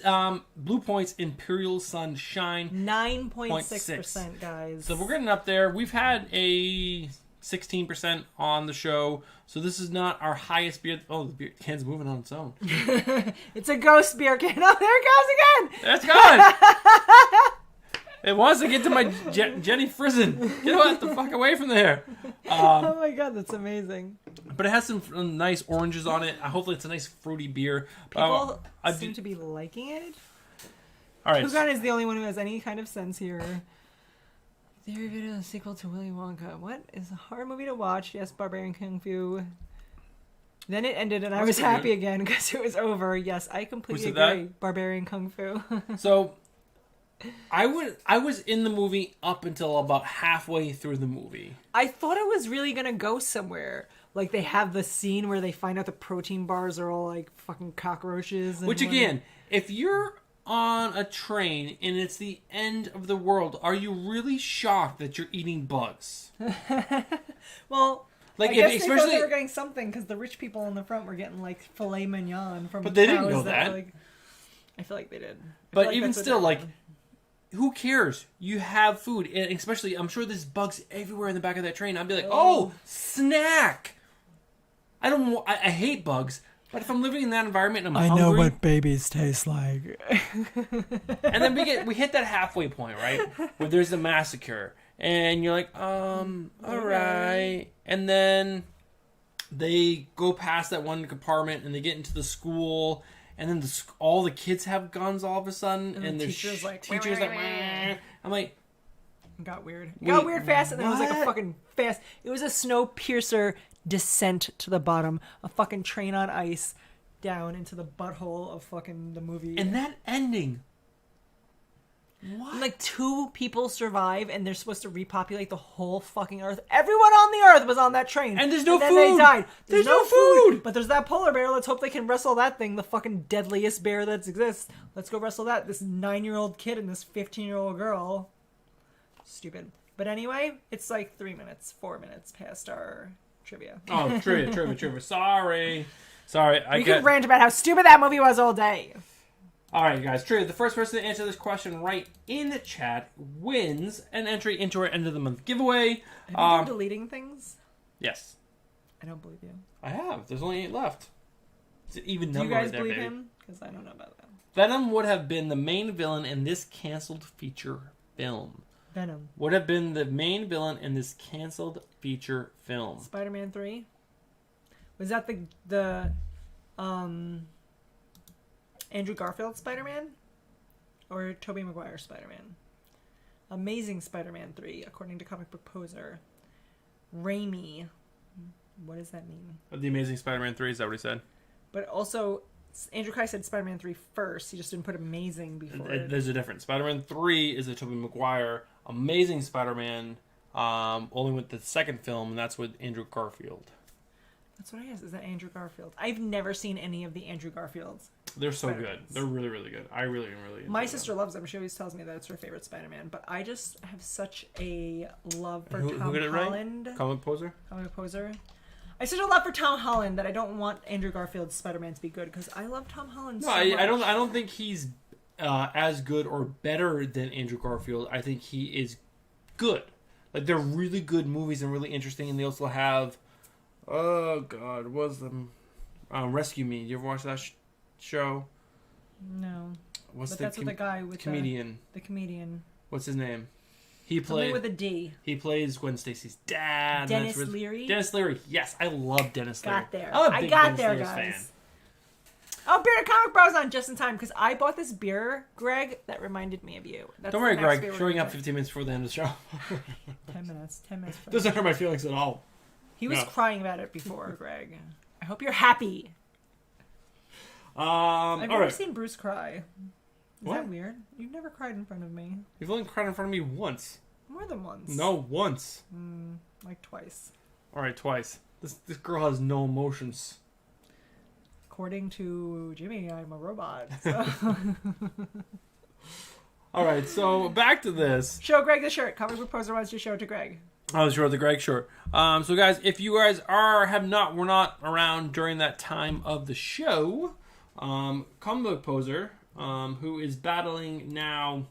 Blue Point's Imperial Sunshine. 9.6%, guys. So we're getting up there. We've had a 16% on the show. So this is not our highest beer. Oh, the beer can's moving on its own. It's a ghost beer can. Oh, there it goes again. That's good. It wants to get to my Jenny Frizen. Get the fuck away from there. Oh my god, that's amazing. But it has some nice oranges on it. Hopefully it's a nice fruity beer. People seem to be liking it. All right. Kugan is the only one who has any kind of sense here. The review of the sequel to Willy Wonka. What is a hard movie to watch? Yes, Barbarian Kung Fu. Then it ended and I was happy again because it was over. Yes, I completely agree. That? Barbarian Kung Fu. So I was in the movie up until about halfway through the movie. I thought it was really gonna go somewhere. Like they have the scene where they find out the protein bars are all like fucking cockroaches. And which again, if you're on a train and it's the end of the world, are you really shocked that you're eating bugs? Well, like I guess they thought they were getting something because the rich people in the front were getting like filet mignon from. But they didn't know that. Like, I feel like they did. But even still, like, who cares? You have food, and especially, I'm sure there's bugs everywhere in the back of that train. I'd be like, oh, snack. I hate bugs, but if I'm living in that environment and I'm hungry, I know what babies taste like. And then we hit that halfway point, right, where there's a massacre, and you're like, all right, and then they go past that one compartment and they get into the school. And then all the kids have guns all of a sudden, and the teacher's like, I'm like, it got weird. It got weird fast, and then it was like a fucking fast. It was a Snowpiercer descent to the bottom, a fucking train on ice down into the butthole of fucking the movie. And that ending. What? Like 2 people survive, and they're supposed to repopulate the whole fucking Earth. Everyone on the Earth was on that train, and there's no food. They died. There's no food. But there's that polar bear. Let's hope they can wrestle that thing, the fucking deadliest bear that exists. Let's go wrestle that. This 9-year-old kid and this 15-year-old girl. Stupid. But anyway, it's like 4 minutes past our trivia. Oh, trivia. Sorry. We could rant about how stupid that movie was all day. All right, guys. Trivia. The first person to answer this question right in the chat wins an entry into our end of the month giveaway. Have you been deleting things? Yes. I don't believe you. I have. There's only 8 left. It's an even number right there, baby. Do you guys believe him? Because I don't know about that. Venom would have been the main villain in this canceled feature film. Venom would have been the main villain in this canceled feature film. Spider-Man 3? Was that the Andrew Garfield Spider-Man? Or Tobey Maguire Spider-Man? Amazing Spider-Man 3, according to Comic Book Poser. Raimi. What does that mean? The Amazing Spider-Man 3, is that what he said? But also, Andrew Kai said Spider-Man 3 first. He just didn't put Amazing before it. There's a difference. Spider-Man 3 is a Tobey Maguire. Amazing Spider-Man, only with the second film, and that's with Andrew Garfield. That's what I asked. Is that Andrew Garfield? I've never seen any of the Andrew Garfields. They're so good. They're really, really good. I really enjoy My sister loves them. She always tells me that it's her favorite Spider-Man. But I just have such a love for Tom Holland. Right? Comic Poser? Comic Poser. I have such a love for Tom Holland that I don't want Andrew Garfield's Spider-Man to be good because I love Tom Holland so much. I don't think he's as good or better than Andrew Garfield. I think he is good. Like, they're really good movies and really interesting, and they also have... Oh, God. What was the... Rescue Me. You ever watch that show? No. What's but that's with the guy with comedian. The comedian. What's his name? He played... with a D. He plays Gwen Stacy's dad. Dennis Leary? Dennis Leary. Yes, I love Dennis Leary. Got there. I'm a big Dennis Leary guys. fan. Oh, Bearded Comic Bros on just in time because I bought this beer, Greg, that reminded me of you. That's Don't worry, Greg. Showing up 15 minutes before the end of the show. 10 minutes. 10 minutes. Doesn't hurt my feelings at all. He was crying about it before, Greg. I hope you're happy. I've never seen Bruce cry. Is that weird? You've never cried in front of me. You've only cried in front of me once. More than once. No, once. Like twice. All right, twice. This girl has no emotions. According to Jimmy, I'm a robot. So. All right, so back to this. Show Greg the shirt. Comic Book Poser wants to show it to Greg. Oh, sure, the Greg shirt. So guys, if you guys were not around during that time of the show, Comic Book Poser, who is battling now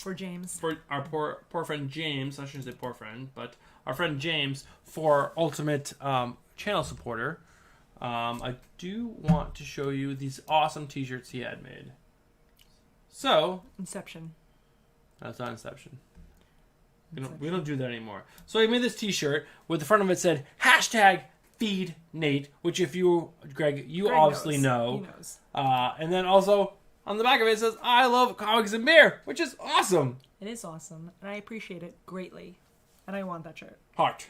For James. For our poor friend James. I shouldn't say poor friend, but our friend James for ultimate channel supporter. I do want to show you these awesome t-shirts he had made. So... Inception. That's not Inception. We don't do that anymore. So he made this t-shirt with the front of it said, #FeedNate, which if you, Greg obviously know. He knows. And then also on the back of it says, I love comics and beer, which is awesome. It is awesome, and I appreciate it greatly. And I want that shirt. Heart.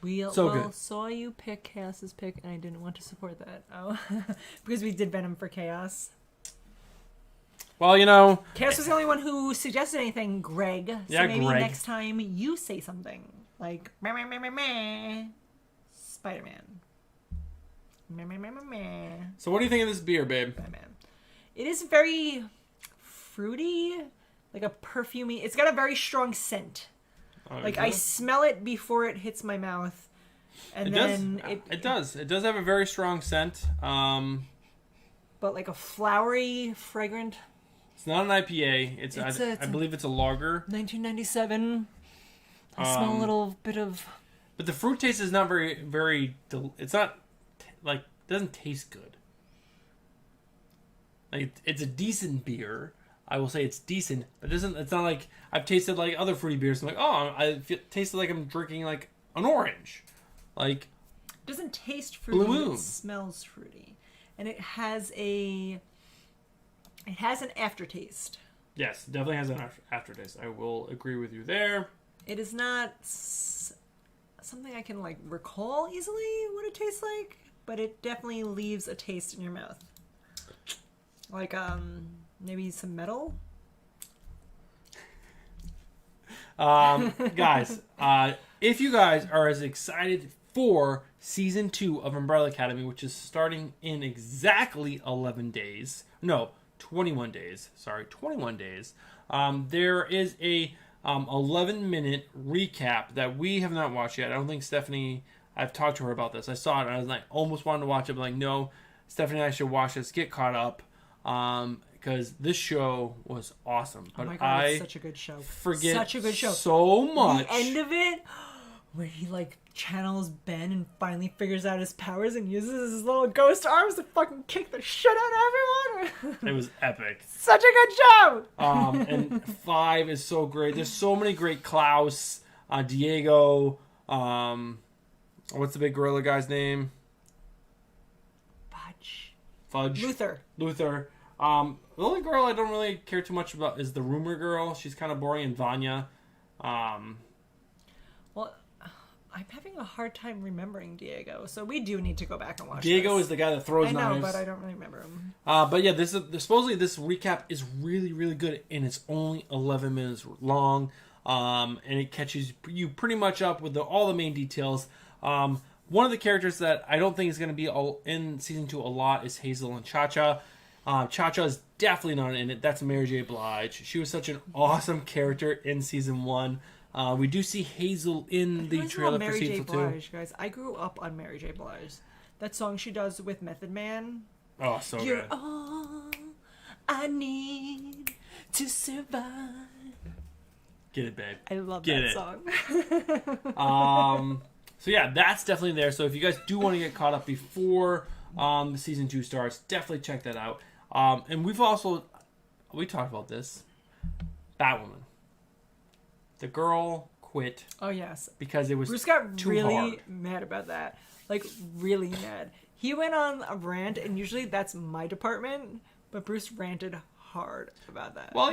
So good. Saw you pick Chaos's pick, and I didn't want to support that. Oh, because we did Venom for Chaos. Well, Chaos was the only one who suggested anything, Greg. So yeah, maybe Greg. next time you say something. Like, meh, meh, meh, meh, meh. Spider-Man. Meh, meh, meh, meh, meh. So what do you think of this beer, babe? Batman. It is very fruity, like a perfumey. It's got a very strong scent. Like, I smell it before it hits my mouth. And it does. It does have a very strong scent. But like a flowery, fragrant... It's not an IPA. I believe it's a lager. 1997. I smell a little bit of... But the fruit taste is not very... It's not, like, it doesn't taste good. Like, it's a decent beer. I will say it's decent, but it's not like I've tasted like other fruity beers. I'm like, oh, tasted like I'm drinking like an orange. Like, it doesn't taste fruity. Blue Moon. It smells fruity. And it has an aftertaste. Yes, definitely has an aftertaste. I will agree with you there. It is not something I can like recall easily what it tastes like, but it definitely leaves a taste in your mouth. Like maybe some metal. Guys, if you guys are as excited for season 2 of Umbrella Academy, which is starting in exactly 11 days. No, 21 days. Sorry, 21 days. There is a 11-minute recap that we have not watched yet. I don't think Stephanie... I've talked to her about this. I saw it and I was like, almost wanted to watch it, but like, no, Stephanie and I should watch this, get caught up. Because this show was awesome. But oh my god, it's such a good show. Forget such a good show. So much. The end of it, where he like channels Ben and finally figures out his powers and uses his little ghost arms to fucking kick the shit out of everyone. It was epic. Such a good show. And 5 is so great. There's so many great Klaus, Diego. What's the big gorilla guy's name? Fudge. Luther. The only girl I don't really care too much about is the rumor girl. She's kind of boring, and Vanya. Well, I'm having a hard time remembering Diego, so we do need to go back and watch Diego this. is the guy that throws knives. I know, but I don't really remember him. But yeah, supposedly this recap is really, really good, and it's only 11 minutes long, and it catches you pretty much up with all the main details. One of the characters that I don't think is going to be in season 2 a lot is Hazel and Cha-Cha. Cha-Cha is definitely not in it. That's Mary J. Blige. She was such an awesome character in season 1. We do see Hazel in the trailer for season 2. Blige, guys. I grew up on Mary J. Blige. That song she does with Method Man. Oh, so You're good. all I need to survive. Get it, babe. I love Get that it. song. So yeah, that's definitely there. So if you guys do want to get caught up before season 2 starts, definitely check that out. And we talked about this. Batwoman. The girl quit. Oh yes, because it was Bruce got too really hard. mad about that. Like really mad. He went on a rant, and usually that's my department, but Bruce ranted hard about that. Well,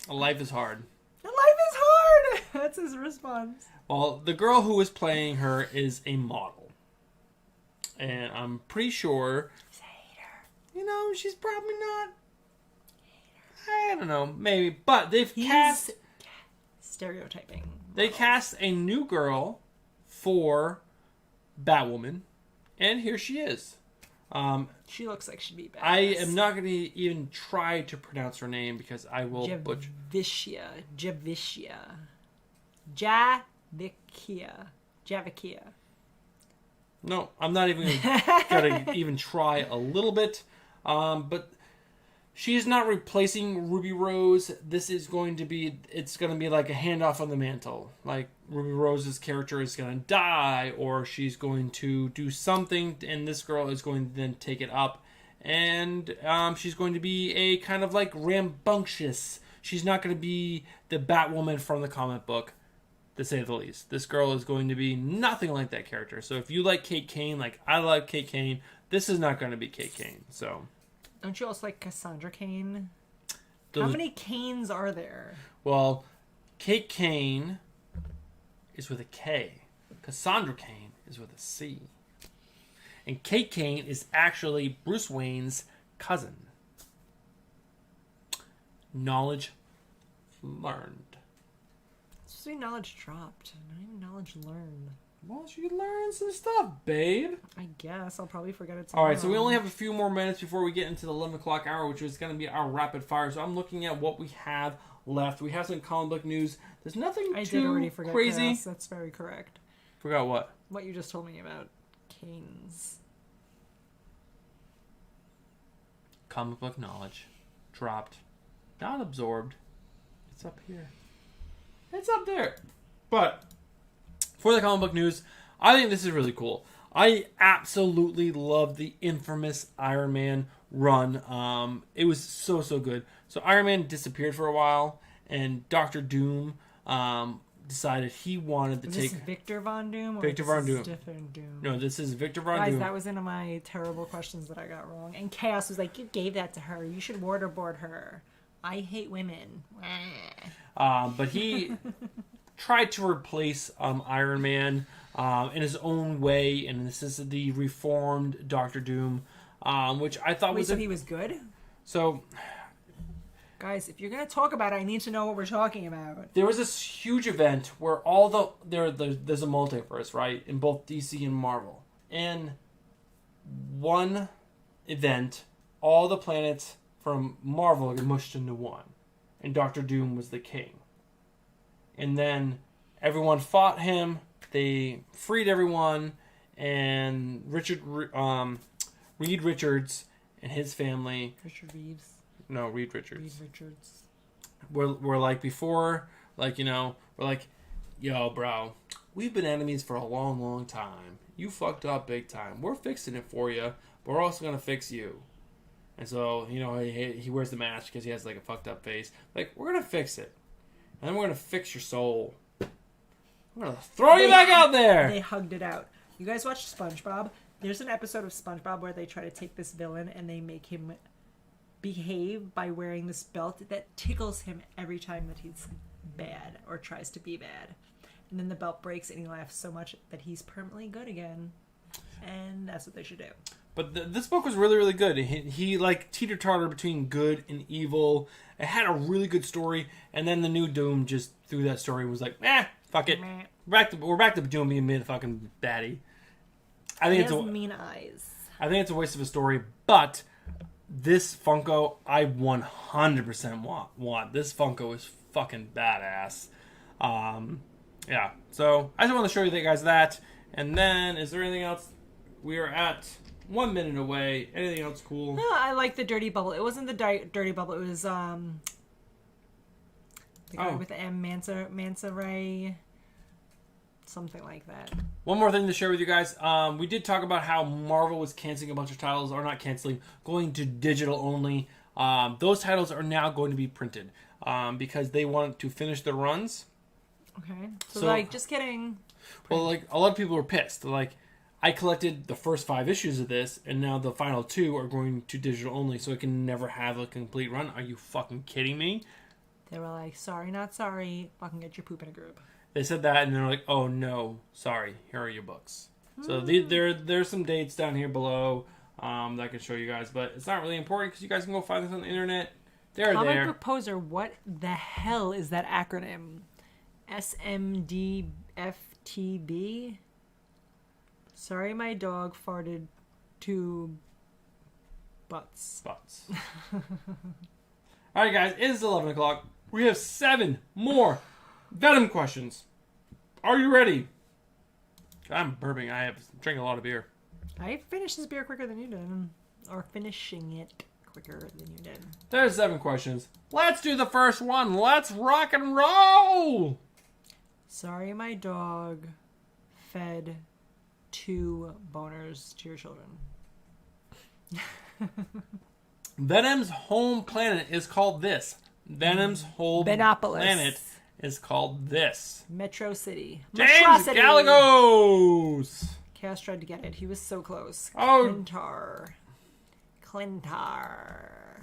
life is hard. Life is hard. That's his response. Well, the girl who is playing her is a model. And I'm pretty sure... She's a hater. She's probably not... I don't know. Maybe. But they've cast... Stereotyping. They cast a new girl for Batwoman. And here she is. She looks like she'd be badass. I am not going to even try to pronounce her name because I will butcher... Javikia. No, I'm not even going to even try a little bit. But she's not replacing Ruby Rose. This is going to be, it's going to be like a handoff on the mantle. Like Ruby Rose's character is going to die, or she's going to do something, and this girl is going to then take it up. And she's going to be a kind of like rambunctious. She's not going to be the Batwoman from the comic book, to say the least. This girl is going to be nothing like that character. So if you like Kate Kane, like I like Kate Kane, this is not going to be Kate Kane. So, don't you also like Cassandra Kane? How many Kanes are there? Well, Kate Kane is with a K. Cassandra Kane is with a C. And Kate Kane is actually Bruce Wayne's cousin. Knowledge learned. It's supposed to be knowledge dropped, not even knowledge learned. Well, she learned some stuff, babe. I guess. I'll probably forget it tomorrow. Alright, so we only have a few more minutes before we get into the 11 o'clock hour, which is going to be our rapid fire. So I'm looking at what we have left. We have some comic book news. There's nothing I too did already forget crazy. Chaos. That's very correct. Forgot what? What you just told me about Canes. Comic book knowledge. Dropped. Not absorbed. It's up here. It's up there. But for the comic book news, I think this is really cool. I absolutely love the infamous Iron Man run. It was so good. So Iron Man disappeared for a while, and Doctor Doom decided he wanted to take... Is this Victor Von Doom? Or Victor Von Doom. Different Doom? No, this is Victor Von Guys, Doom. that was one of my terrible questions that I got wrong. And Chaos was like, you gave that to her. You should waterboard her. I hate women. But he tried to replace Iron Man in his own way, and this is the reformed Doctor Doom, which I thought was... so he was good? So... Guys, if you're going to talk about it, I need to know what we're talking about. There was this huge event where there's a multiverse, right? In both DC and Marvel. And one event, all the planets from Marvel get mushed into one. And Doctor Doom was the king. And then everyone fought him. They freed everyone. And Reed Richards and his family... Richard Reeves. No, Reed Richards. Reed Richards. We're like before, like, you know, we're like, yo, bro, we've been enemies for a long time. You fucked up big time. We're fixing it for you, but we're also gonna fix you. And so, you know, he wears the mask because he has like a fucked up face. Like, we're gonna fix it, and then we're gonna fix your soul. We're gonna throw you back out there. They hugged it out. You guys watch SpongeBob? There's an episode of SpongeBob where they try to take this villain and they make him behave by wearing this belt that tickles him every time that he's bad or tries to be bad. And then the belt breaks and he laughs so much that he's permanently good again. And that's what they should do. But this book was really good. He like teeter-totter between good and evil. It had a really good story. And then the new Doom just threw that story and was like, fuck it. We're back to Doom being a fucking baddie. I think mean eyes. I think it's a waste of a story, but this Funko, I 100% want. This Funko is fucking badass. Yeah. So I just want to show you guys that. And then, is there anything else? We are at 1 minute away. Anything else cool? No, I like the Dirty Bubble. It wasn't the Dirty Bubble. It was the guy with the M. Manta Ray. Something like that. One more thing to share with you guys. We did talk about how Marvel was canceling a bunch of titles, or not canceling, going to digital only. Those titles are now going to be printed because they want to finish their runs. Okay. So like, just kidding. Well, like, a lot of people were pissed. Like, I collected the first 5 issues of this, and now the final 2 are going to digital only, so it can never have a complete run. Are you fucking kidding me? They were like, sorry, not sorry. Fucking get your poop in a group. They said that, and they're like, "Oh no, sorry. Here are your books." So there's some dates down here below that I can show you guys, but it's not really important because you guys can go find this on the internet. They're there. Comic Book Poser, what the hell is that acronym? SMDFTB? Sorry, my dog farted 2 butts. All right, guys, it is 11 o'clock. We have 7 more Venom questions. Are you ready? I'm burping. I'm drinking a lot of beer. I finished this beer quicker than you did. Or finishing it quicker than you did. There's 7 questions. Let's do the first one. Let's rock and roll. Sorry, my dog fed 2 boners to your children. Venom's home planet is called this. Venom's home Benopolis. planet is called this. Metro City. James Monstrosity. Galagos. Chaos tried to get it. He was so close. Oh. Clintar.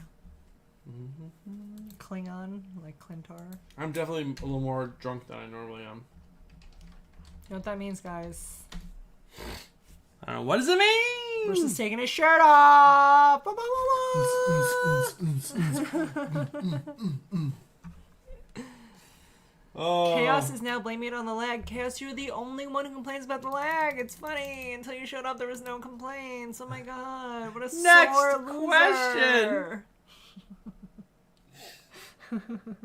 Klingon, like Clintar. I'm definitely a little more drunk than I normally am. You know what that means, guys? I don't know. What does it mean? Bruce is taking his shirt off. Oh. Chaos is now blaming it on the lag. Chaos, you're the only one who complains about the lag. It's funny. Until you showed up, there was no complaints. Oh my god. What a Next sore loser. question.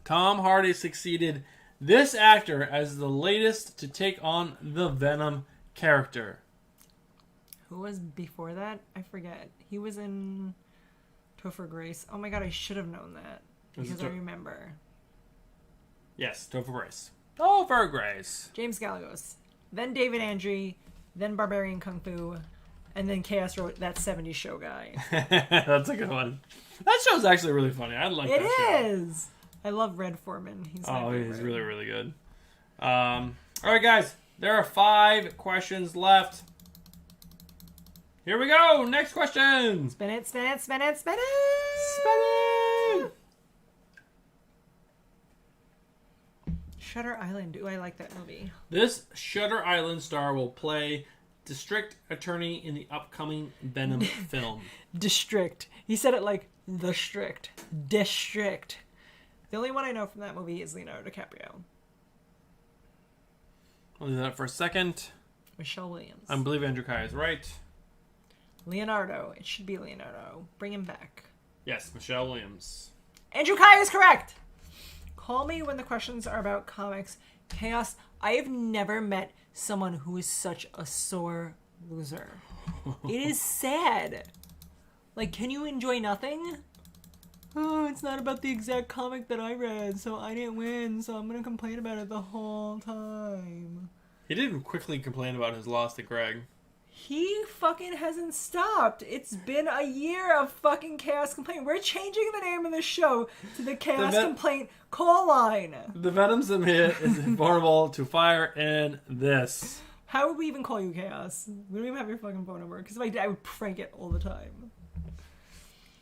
Tom Hardy succeeded this actor as the latest to take on the Venom character. Who was before that? I forget. He was in Topher Grace. Oh my god, I should have known that. Because I remember. Yes, Topher Grace. Topher Grace. James Galagos. Then David Andre. Then Barbarian Kung Fu. And then Chaos wrote that 70s show guy. That's a good one. That show's actually really funny. I like that show. It is! I love Red Foreman. He's really, really good. All right, guys. There are 5 questions left. Here we go. Next question. Spin it, spin it, spin it, spin it! Spin it! Shutter Island. Ooh, I like that movie. This Shutter Island star will play district attorney in the upcoming Venom film. District. He said it like the strict. District. The only one I know from that movie is Leonardo DiCaprio. I'll do that for a second. Michelle Williams. I believe Andrew Kai is right. Leonardo. It should be Leonardo. Bring him back. Yes, Michelle Williams. Andrew Kai is correct! Call me when the questions are about comics. Chaos. I have never met someone who is such a sore loser. It is sad. Like, can you enjoy nothing? Oh, it's not about the exact comic that I read, so I didn't win, so I'm gonna complain about it the whole time. He did quickly complain about his loss to Greg. He fucking hasn't stopped. It's been a year of fucking Chaos Complaint. We're changing the name of the show to the Chaos Complaint call line. The Venom Submit is vulnerable to fire in this. How would we even call you Chaos? We don't even have your fucking phone number, because if I did, I would prank it all the time.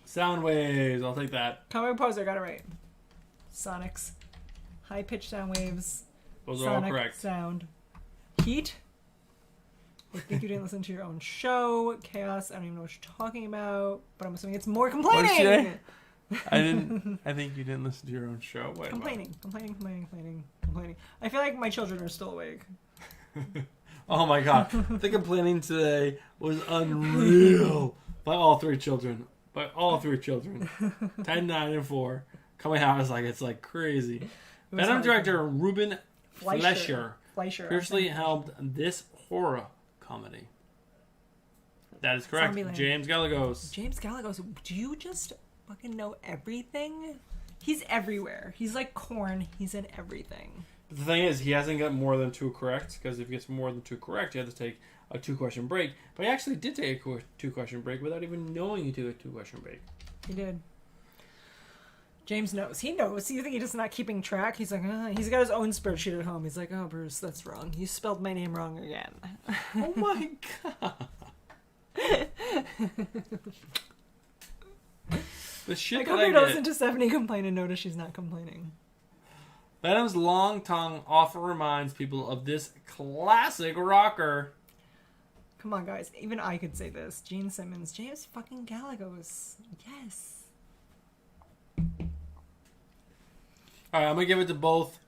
Sound waves, I'll take that. Comic Poser, got it right. Sonics. High-pitched sound waves. Those are all correct. Sound. Heat. I think you didn't listen to your own show. Chaos, I don't even know what you're talking about, but I'm assuming it's more complaining. What did you say? I think you didn't listen to your own show. Wait, complaining. I feel like my children are still awake. Oh my god. The complaining today was unreal. By all 3 children. 10, 9, and 4. Coming out it's like crazy. Venom director Ruben Fleischer previously helmed this horror comedy. That is correct. Zombieland. James Galagos. James Galagos, do you just fucking know everything? He's everywhere. He's like corn. He's in everything. But the thing is, he hasn't got more than 2 correct, because if he gets more than 2 correct, you have to take a 2-question break. But he actually did take a 2-question break without even knowing he took a 2-question break. He did. James knows. He knows. You think he's just not keeping track? He's like, he's got his own spreadsheet at home. He's like, oh, Bruce, that's wrong. You spelled my name wrong again. Oh my god. The shit I hope he doesn't to Stephanie complain and notice she's not complaining. Venom's long tongue often reminds people of this classic rocker. Come on, guys. Even I could say this. Gene Simmons. James fucking Galagos. Yes. Alright, I'm going to give it to both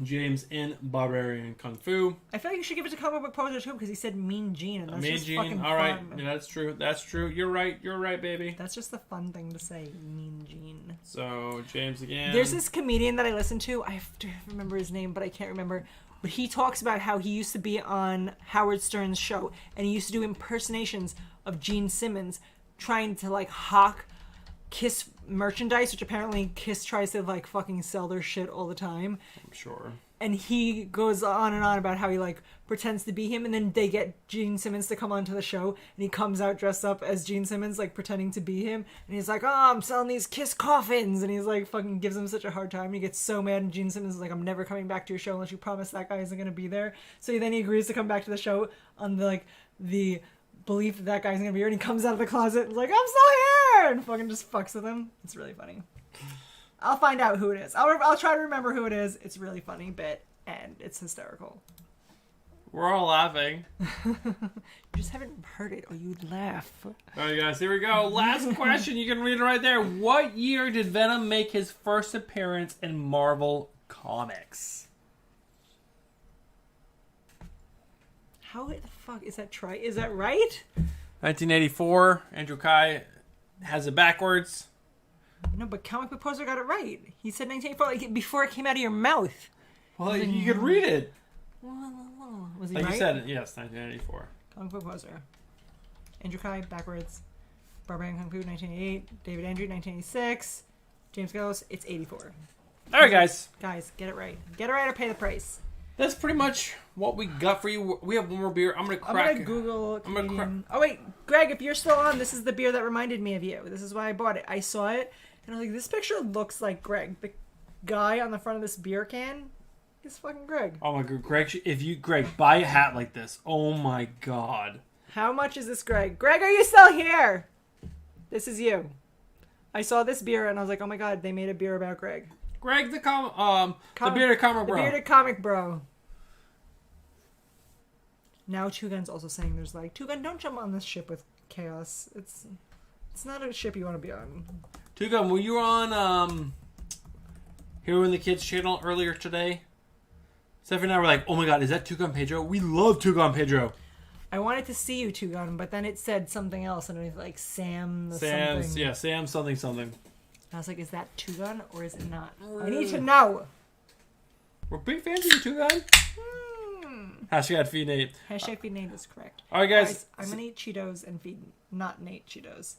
James and Barbarian Kung Fu. I feel like you should give it to Comic Book Poser too, because he said Mean Gene, and that's Mean just Gene. fucking All right. fun. Yeah, that's true. That's true. You're right, baby. That's just the fun thing to say, Mean Gene. So, James again. There's this comedian that I listen to. I have to remember his name, but I can't remember. But he talks about how he used to be on Howard Stern's show, and he used to do impersonations of Gene Simmons, trying to like hawk Kiss merchandise, which apparently Kiss tries to like fucking sell their shit all the time. I'm sure. And he goes on and on about how he like pretends to be him, and then they get Gene Simmons to come onto the show, and he comes out dressed up as Gene Simmons, like pretending to be him, and he's like, "Oh, I'm selling these Kiss coffins," and he's like fucking gives him such a hard time. And he gets so mad, and Gene Simmons is like, "I'm never coming back to your show unless you promise that guy isn't gonna be there." So then he agrees to come back to the show on the belief that that guy's gonna be here, and he comes out of the closet and is like, "I'm still here," and fucking just fucks with him. It's really funny. I'll find out who it is. I'll try to remember who it is. It's a really funny bit, and it's hysterical. We're all laughing. You just haven't heard it, or you'd laugh. All right, guys, here we go. Last question. You can read it right there. What year did Venom make his first appearance in Marvel Comics? How the fuck is that Is that right? 1984. Andrew Kai has it backwards. No, but Comic Book Poster got it right. He said 1984, like before it came out of your mouth. Well, you could read it. Was he Like right? you said, yes, 1984. Comic Book Poster. Andrew Kai, backwards. Barbarian Kung Fu, 1988. David Andrew, 1986. James Gillis, it's 84. All right, guys. Guys, get it right. Get it right or pay the price. That's pretty much what we got for you. We have one more beer. I'm going to crack. I'm gonna Google Canadian. Oh wait, Greg, if you're still on, this is the beer that reminded me of you. This is why I bought it. I saw it, and I was like, this picture looks like Greg. The guy on the front of this beer can is fucking Greg. Oh my god, Greg, buy a hat like this. Oh my god. How much is this, Greg? Greg, are you still here? This is you. I saw this beer, and I was like, oh my god, they made a beer about Greg. Greg, the bearded comic bro. The bearded comic bro. Now Two Gun's also saying there's like, Two Gun, don't jump on this ship with chaos. It's not a ship you want to be on. Two Gun, were you on Hero and the Kids channel earlier today? Stephanie and I were like, oh my god, is that Two Gun Pedro? We love Two Gun Pedro. I wanted to see you, Two Gun, but then it said something else, and it was like Sam something. Yeah, Sam something. I was like, is that Two Gun or is it not? I need to know. We're big fans of you, Two Gun. Hashtag feed Nate. Hashtag feed Nate is correct. All right, guys. I'm gonna eat Cheetos and feed not Nate Cheetos.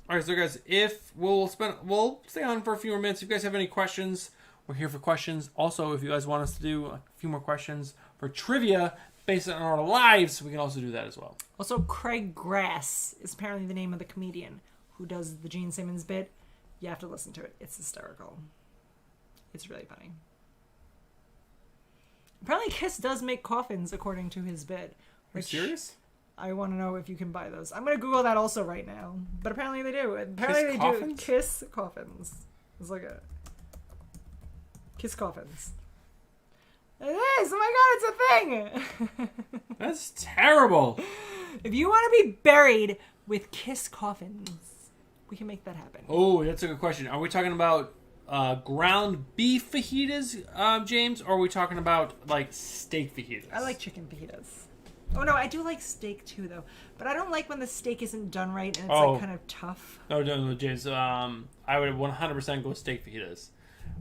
All right, so guys, if we'll stay on for a few more minutes. If you guys have any questions, we're here for questions. Also, if you guys want us to do a few more questions for trivia based on our lives, we can also do that as well. Also, Craig Grass is apparently the name of the comedian who does the Gene Simmons bit. You have to listen to it. It's hysterical. It's really funny. Apparently Kiss does make coffins according to his bit. Are you serious? I want to know if you can buy those. I'm going to Google that also right now. But apparently they do. Apparently Kiss they coffins? do. Kiss coffins. It's like a... Kiss coffins. It is! Oh my god, it's a thing! That's terrible. If you want to be buried with Kiss coffins, we can make that happen. Oh, that's a good question. Are we talking about ground beef fajitas, James, or are we talking about like steak fajitas? I like chicken fajitas. Oh no, I do like steak too, though. But I don't like when the steak isn't done right and it's like kind of tough. No, James. I would 100% go steak fajitas.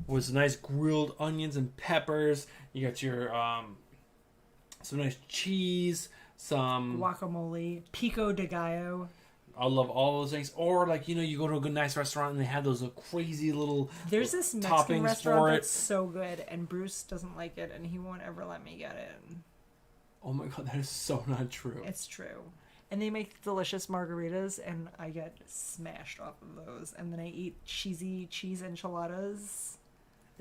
With nice grilled onions and peppers. You got your some nice cheese, some guacamole, pico de gallo. I love all those things. Or like, you go to a good nice restaurant and they have those crazy little There's this Mexican restaurant that's so good, and Bruce doesn't like it, and he won't ever let me get it. Oh my god, that is so not true. It's true. And they make delicious margaritas, and I get smashed off of those. And then I eat cheesy cheese enchiladas.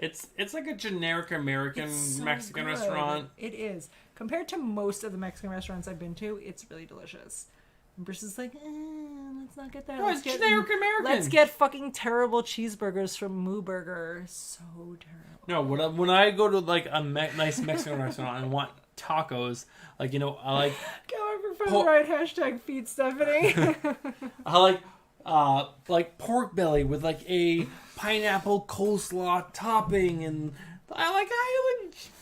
It's like a generic American so Mexican good. restaurant. It is. Compared to most of the Mexican restaurants I've been to, it's really delicious. And Bruce is like, let's not get that. No, it's generic American. Let's get fucking terrible cheeseburgers from Moo Burger. So terrible. No, when I go to like a nice Mexican restaurant and want tacos, like, I like... Going for the right hashtag feed Stephanie. I like pork belly with like a pineapple coleslaw topping, and I like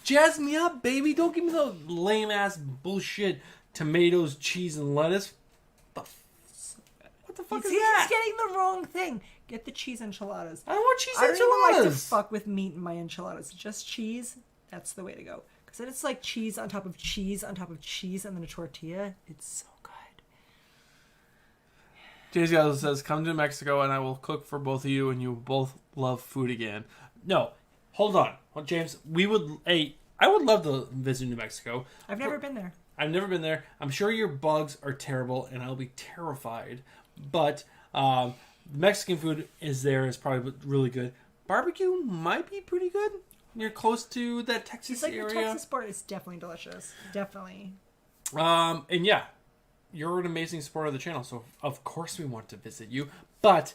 jazz me up, baby. Don't give me the lame ass bullshit tomatoes, cheese, and lettuce. What the fuck is that? He's getting the wrong thing. Get the cheese enchiladas. I don't want cheese enchiladas. I don't even like to enchiladas. fuck with meat in my enchiladas. Just cheese. That's the way to go. So it's like cheese on top of cheese on top of cheese and then a tortilla. It's so good. James Gallo says, come to Mexico and I will cook for both of you and you will both love food again. No, hold on. Well, James, I would love to visit New Mexico. I've never been there. I've never been there. I'm sure your bugs are terrible and I'll be terrified. But Mexican food is probably really good. Barbecue might be pretty good. You're close to that Texas area. The Texas part is definitely delicious. Definitely. And yeah, you're an amazing supporter of the channel, so of course we want to visit you. But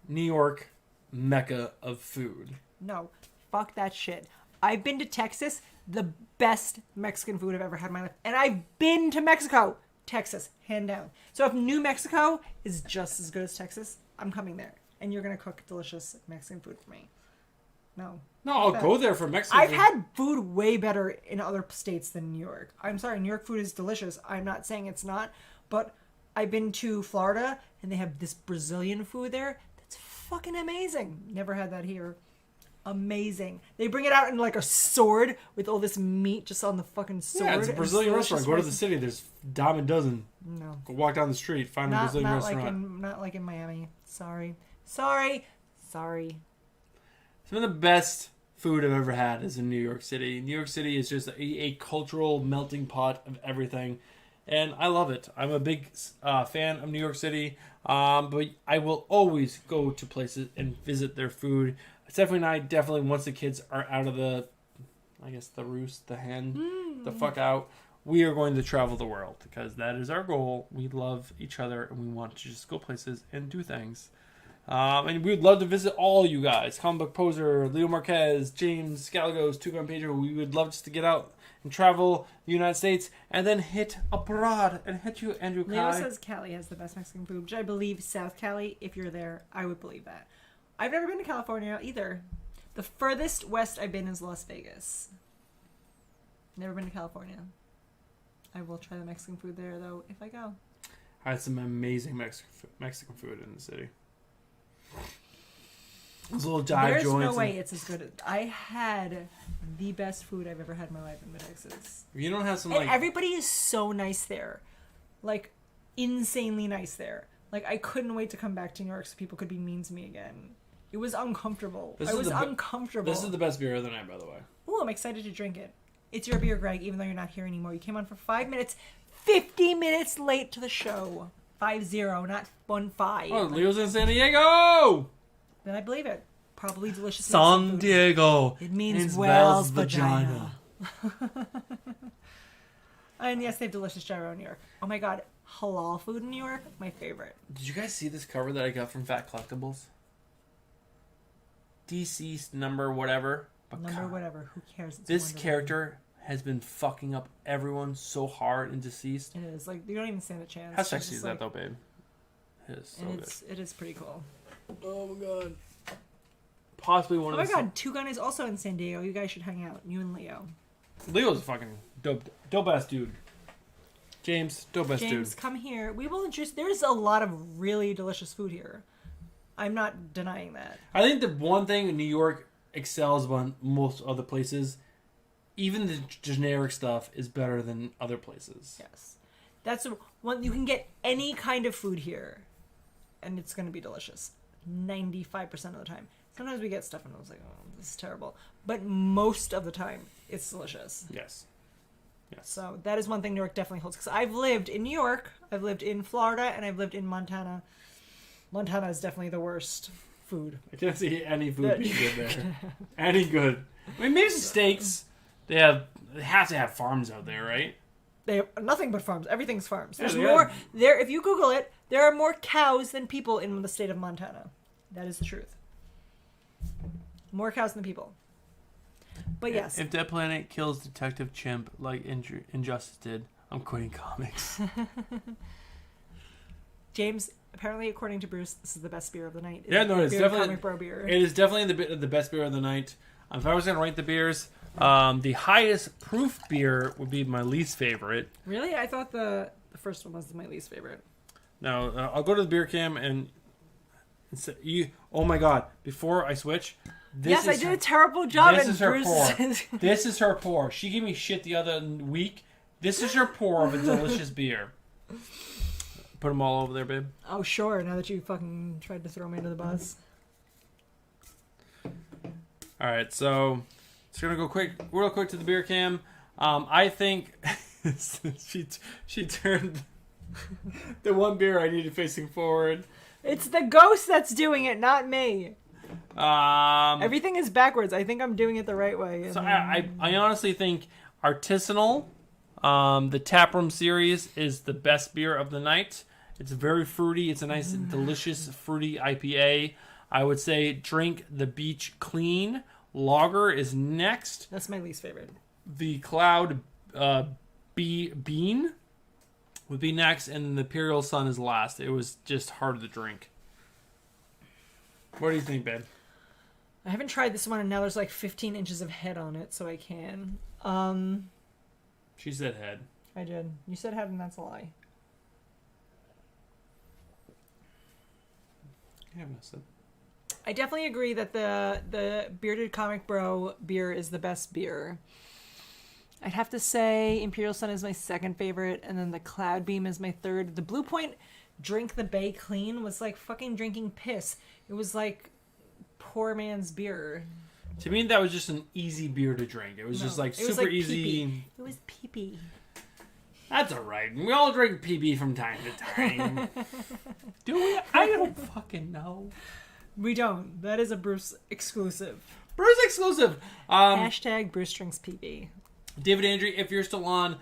New York, mecca of food. No, fuck that shit. I've been to Texas, the best Mexican food I've ever had in my life. And I've been to Mexico. Texas, hand down. So if New Mexico is just as good as Texas, I'm coming there. And you're going to cook delicious Mexican food for me. No, I'll go there for Mexican I've food. had food way better in other states than New York. I'm sorry, New York food is delicious. I'm not saying it's not. But I've been to Florida, and they have this Brazilian food there that's fucking amazing. Never had that here. Amazing. They bring it out in like a sword with all this meat just on the fucking sword. Yeah, it's a Brazilian restaurant. Go to the city. There's a dime a dozen. No. Go walk down the street. Find a Brazilian restaurant. Not like in Miami. Sorry. Some of the best food I've ever had is in New York City. New York City is just a cultural melting pot of everything. And I love it. I'm a big fan of New York City. But I will always go to places and visit their food. Stephanie and I definitely, once the kids are out of the roost, the hen, the fuck out, we are going to travel the world. Because that is our goal. We love each other and we want to just go places and do things. And we would love to visit all you guys. Comic Book Poser, Leo Marquez, James Galagos, Two Gun Pager. We would love just to get out and travel the United States and then hit abroad and hit you, Andrew Kai. Leo says Cali has the best Mexican food, which I believe South Cali. If you're there, I would believe that. I've never been to California either. The furthest west I've been is Las Vegas. Never been to California. I will try the Mexican food there, though, if I go. I had some amazing Mexican food in the city. Those little dive joints. There's no way it's as good. I had the best food I've ever had in my life in Texas. You don't have some and everybody is so nice there. Like, insanely nice there. Like, I couldn't wait to come back to New York so people could be mean to me again. It was uncomfortable. I was uncomfortable. This is the best beer of the night, by the way. Ooh, I'm excited to drink it. It's your beer, Greg, even though you're not here anymore. You came on for 5 minutes, 50 minutes late to the show. 5-0, not 1-5. Oh, Leo's in San Diego! Then I believe it. Probably delicious. San Diego. It means whale's vagina. And yes, they have delicious gyro in New York. Oh my god, halal food in New York? My favorite. Did you guys see this cover that I got from Fat Collectibles? Deceased number whatever. Number whatever. Who cares? It's this wonderful. character has been fucking up everyone so hard in Deceased. It is. Like, you don't even stand a chance. How sexy is that, though, babe? It is so good. It is pretty cool. Oh, my God. Possibly one of the... Oh, my God. Two Gun is also in San Diego. You guys should hang out. You and Leo. Leo's a fucking dope-ass dude. James, dope-ass dude. James, come here. We will introduce... There's a lot of really delicious food here. I'm not denying that. I think the one thing in New York excels on most other places, even the generic stuff is better than other places. Yes. That's one. You can get any kind of food here, and it's going to be delicious. 95% of the time. Sometimes we get stuff and I was like, oh, this is terrible. But most of the time, it's delicious. Yes. Yes. So that is one thing New York definitely holds. Because I've lived in New York, I've lived in Florida, and I've lived in Montana. Montana is definitely the worst food. I can't see any food being good there. Any good. I mean, maybe some steaks. They have to have farms out there, right? They have nothing but farms. Everything's farms. There's Yeah, more there. If you Google it, there are more cows than people in the state of Montana. That is the truth. More cows than people. But yes. If Dead Planet kills Detective Chimp like Injustice did, I'm quitting comics. James, apparently, according to Bruce, this is the best beer of the night. Yeah, no, it's definitely Comic Bro beer. It is definitely the best beer of the night. If I was going to rank the beers, the highest proof beer would be my least favorite. Really? I thought the first one was my least favorite. Now, I'll go to the beer cam and say, oh my god, before I switch, Yes, I did a terrible job. This and is her Bruce pour. This is her pour. She gave me shit the other week. This is her pour of a delicious beer. Put them all over there, babe. Oh, sure. Now that you fucking tried to throw me under the bus. All right, so it's gonna go real quick to the beer cam. I think she turned the one beer I needed facing forward. It's the ghost that's doing it, not me. Everything is backwards. I think I'm doing it the right way. So I honestly think Artisanal, the Taproom series, is the best beer of the night. It's very fruity. It's a nice, delicious, fruity IPA. I would say drink the Beach Clean. Lager is next. That's my least favorite. The Cloud Bean would be next, and the Imperial Sun is last. It was just hard to drink. What do you think, babe? I haven't tried this one, and now there's like 15 inches of head on it, so I can. She said head. I did. You said head, and that's a lie. I haven't said. I definitely agree that the Bearded Comic Bro beer is the best beer. I'd have to say Imperial Sun is my second favorite, and then the Cloud Beam is my third. The Blue Point Drink the Bay Clean was like fucking drinking piss. It was like poor man's beer. To me, that was just an easy beer to drink. It was just like super easy. Pee-pee. It was pee-pee. That's alright. We all drink PB from time to time. Do we? I don't fucking know. We don't. That is a Bruce exclusive. Bruce exclusive. Hashtag Bruce drinks PB. David Andrew, if you're still on,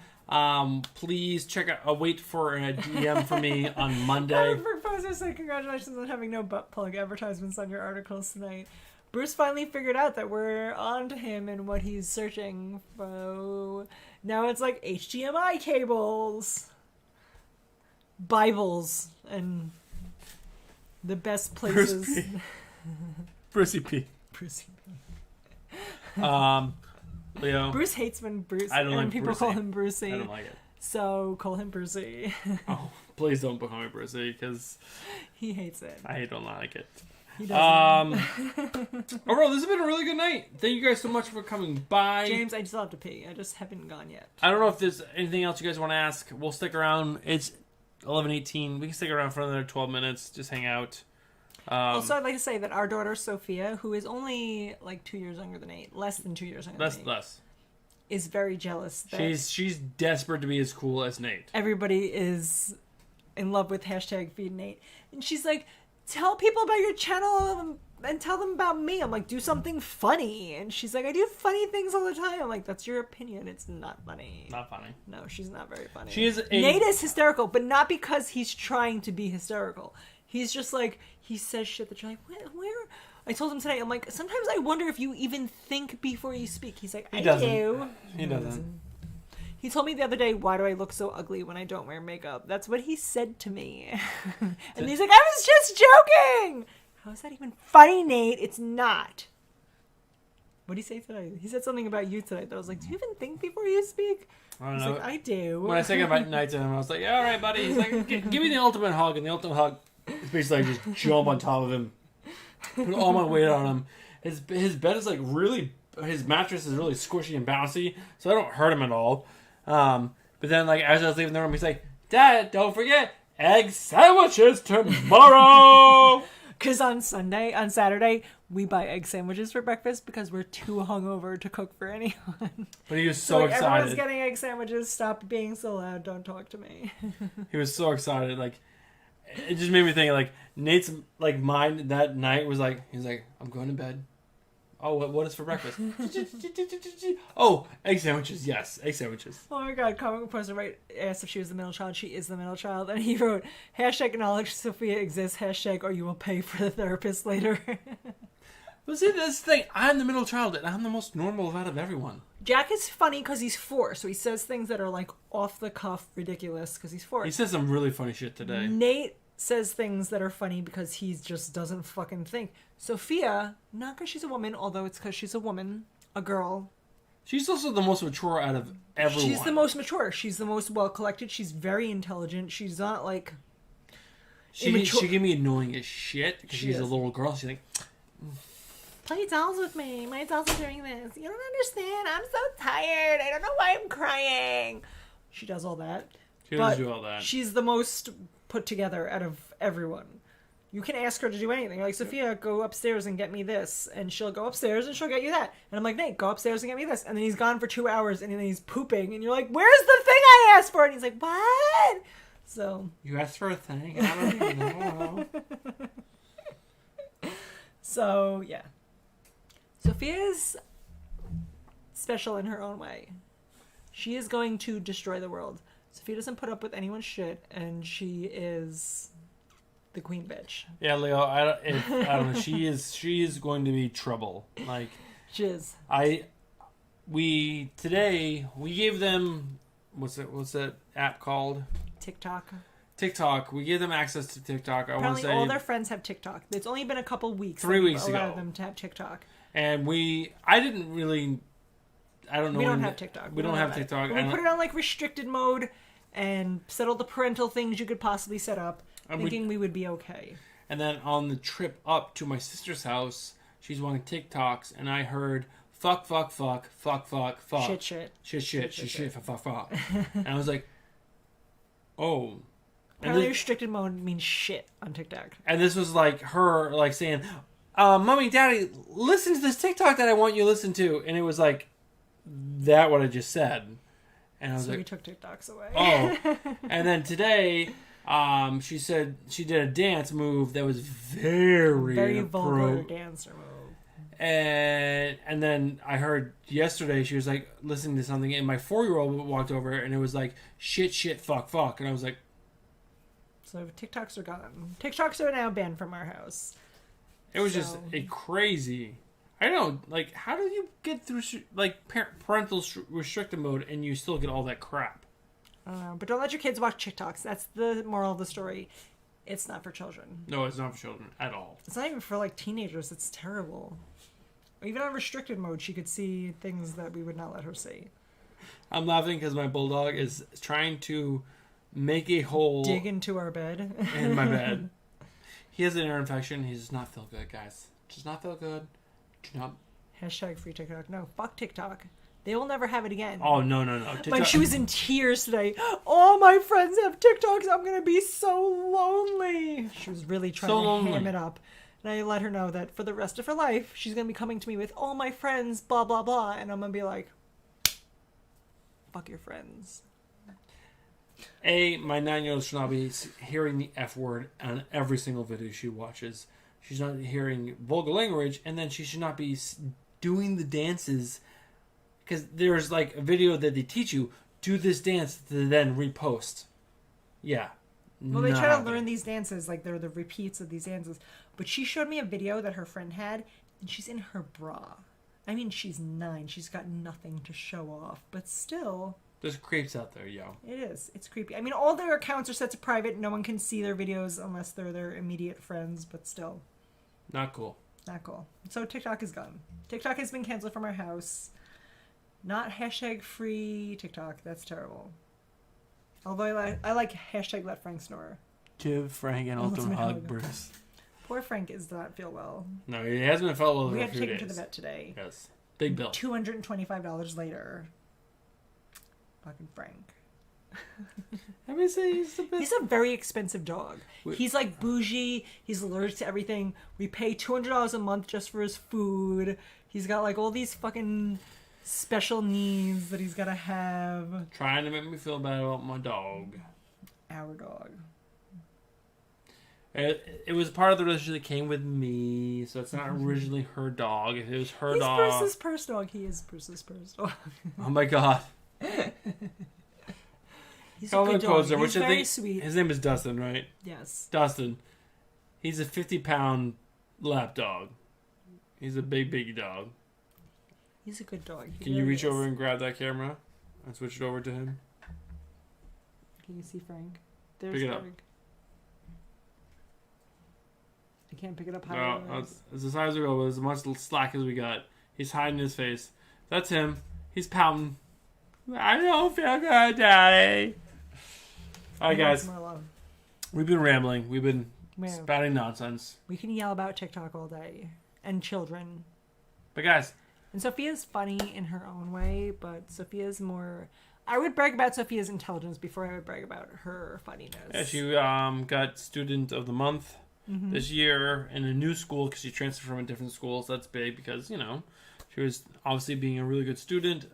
please check out. Wait for a DM for me on Monday. Proposer say congratulations on having no butt plug advertisements on your articles tonight. Bruce finally figured out that we're on to him and what he's searching for. Now it's like HDMI cables, Bibles, and the best places. Brucey P. Brucey P. Leo. Bruce hates when Bruce people Brucey. call him Brucey. I don't like it. So call him Brucey. Oh, please don't call me Brucey because he hates it. I don't like it. He doesn't. Overall, this has been a really good night. Thank you guys so much for coming by. James, I still have to pee. I just haven't gone yet. I don't know if there's anything else you guys want to ask. We'll stick around. It's 11:18. We can stick around for another 12 minutes. Just hang out. Also, I'd like to say that our daughter Sophia, who is only like 2 years younger than Nate, less than 2 years younger than Nate, is very jealous. That She's desperate to be as cool as Nate. Everybody is in love with hashtag Feed Nate, and she's like, tell people about your channel and tell them about me. I'm like, do something funny. And she's like, I do funny things all the time. I'm like, that's your opinion. It's not funny. Not funny. No, she's not very funny. Nate is hysterical, but not because he's trying to be hysterical. He's just like, he says shit that you're like, where? I told him today, I'm like, sometimes I wonder if you even think before you speak. He's like, I do. He doesn't. He told me the other day, why do I look so ugly when I don't wear makeup? That's what he said to me. And he's like, I was just joking. How is that even funny, Nate? It's not. What did he say today? He said something about you today that I was like, do you even think before you speak? I don't He's know. like, I do. When I said goodbye night to him, I was like, yeah, all right, buddy. He's like, give me the ultimate hug. And the ultimate hug is basically like just jump on top of him, put all my weight on him. His bed is like really, his mattress is really squishy and bouncy, so I don't hurt him at all. But then, like, as I was leaving the room, he's like, Dad, don't forget, egg sandwiches tomorrow! Because on Saturday, we buy egg sandwiches for breakfast because we're too hungover to cook for anyone. But he was so like, excited. Everyone's getting egg sandwiches. Stop being so loud. Don't talk to me. He was so excited. Like, it just made me think, like, Nate's, like, mind that night was like, he's like, I'm going to bed. Oh, what is for breakfast? Oh, egg sandwiches. Yes, egg sandwiches. Oh my God, comic poster asked if she was the middle child. She is the middle child. And he wrote, hashtag acknowledge Sophia exists, hashtag or you will pay for the therapist later. But see, this thing, I'm the middle child, and I'm the most normal out of everyone. Jack is funny because he's 4, so he says things that are like off the cuff ridiculous because he's 4. He said some really funny shit today. Nate says things that are funny because he just doesn't fucking think. Sophia, not because she's a woman, although it's because she's a woman, a girl. She's also the most mature out of everyone. She's the most mature. She's the most well-collected. She's very intelligent. She's not like... She can be annoying as shit because she's a little girl. She's like... Play dolls with me. My dolls are doing this. You don't understand. I'm so tired. I don't know why I'm crying. She does all that. She does do all that. She's the most put together out of everyone. You can ask her to do anything. Like, Sophia, go upstairs and get me this. And she'll go upstairs and she'll get you that. And I'm like, Nate, go upstairs and get me this. And then he's gone for 2 hours and then he's pooping. And you're like, where's the thing I asked for? And he's like, what? So. You asked for a thing? I don't even know. So, yeah. Sophia's special in her own way. She is going to destroy the world. Sophia doesn't put up with anyone's shit, and she is the queen bitch. Yeah, Leo, I don't know. She is going to be trouble. Like, she is. We gave them, what's that app called? TikTok. We gave them access to TikTok. Apparently all their friends have TikTok. It's only been a couple weeks. 3 weeks ago. Allowed them to have TikTok. And I don't know. We don't have TikTok. We don't have TikTok. We put it on like restricted mode and set all the parental things you could possibly set up, thinking we would be okay. And then on the trip up to my sister's house, she's wanting TikToks, and I heard fuck, fuck, fuck, fuck, fuck, fuck. Shit. Fuck, fuck. And I was like, oh. Apparently restricted mode means shit on TikTok. And this was like her like saying, Mommy, Daddy, listen to this TikTok that I want you to listen to. And it was like that what I just said. And I was like, we took TikToks away. Oh. And then today, she said she did a dance move that was very vulgar dancer move. And then I heard yesterday she was like listening to something, and my 4-year-old walked over and it was like shit, fuck, fuck. And I was like, so TikToks are gone. TikToks are now banned from our house. It was just a crazy. I don't know, like, how do you get through like parental restricted mode and you still get all that crap? I don't know, but don't let your kids watch TikToks. That's the moral of the story. It's not for children. No, it's not for children at all. It's not even for like teenagers. It's terrible. Even on restricted mode, she could see things that we would not let her see. I'm laughing because my bulldog is trying to make a hole. Dig into our bed. In my bed. He has an ear infection. He does not feel good, guys. Does not feel good. Do not. Hashtag free TikTok. No, fuck TikTok. They will never have it again. Oh, no. TikTok. Like, she was in tears today. All my friends have TikToks. I'm going to be so lonely. She was really trying to ham it up. And I let her know that for the rest of her life, she's going to be coming to me with all my friends, blah, blah, blah. And I'm going to be like, fuck your friends. My 9-year-old should not be hearing the F word on every single video she watches. She's not hearing vulgar language, and then she should not be doing the dances. Because there's like a video that they teach you, do this dance to then repost. Yeah. Well, they try to learn these dances, like they're the repeats of these dances. But she showed me a video that her friend had, and she's in her bra. I mean, she's 9. She's got nothing to show off. But still... There's creeps out there, yo. It is. It's creepy. I mean, all their accounts are set to private. No one can see their videos unless they're their immediate friends, but still. Not cool. Not cool. So TikTok is gone. TikTok has been canceled from our house. Not hashtag free TikTok. That's terrible. Although I like hashtag let Frank snore. Give Frank an ultimate hug, Bruce. Poor Frank does not feel well. No, he hasn't been felt well. We had to take him to the vet today. Yes. Big bill. $225 later. Fucking Frank. Let me say he's the best. He's a very expensive dog. He's like bougie. He's allergic to everything. We pay $200 a month just for his food. He's got like all these fucking special needs that he's got to have. Trying to make me feel bad about my dog. Our dog. It was part of the relationship that came with me, so it's not originally her dog. If it was her dog... He's Bruce's purse dog. He is Bruce's purse dog. Oh my god. He's a good dog. He's very sweet. His name is Dustin, right? Yes. Dustin. He's a 50-pound lap dog. He's a big dog. He's a good dog. Can you reach over and grab that camera and switch it over to him? Can you see Frank? There's Pick it Frank. I can't pick it up higher. No, it's the size we go, but as much slack as we got. He's hiding his face. That's him. He's pouting. I don't feel good, Daddy. Alright, guys. We've been rambling. We've been spouting nonsense. We can yell about TikTok all day. And children. But guys, and Sophia's funny in her own way, but Sophia's more. I would brag about Sophia's intelligence before I would brag about her funniness. yeah, she got Student of the Month this year in a new school because she transferred from a different school. So that's big because, you know, she was obviously being a really good student,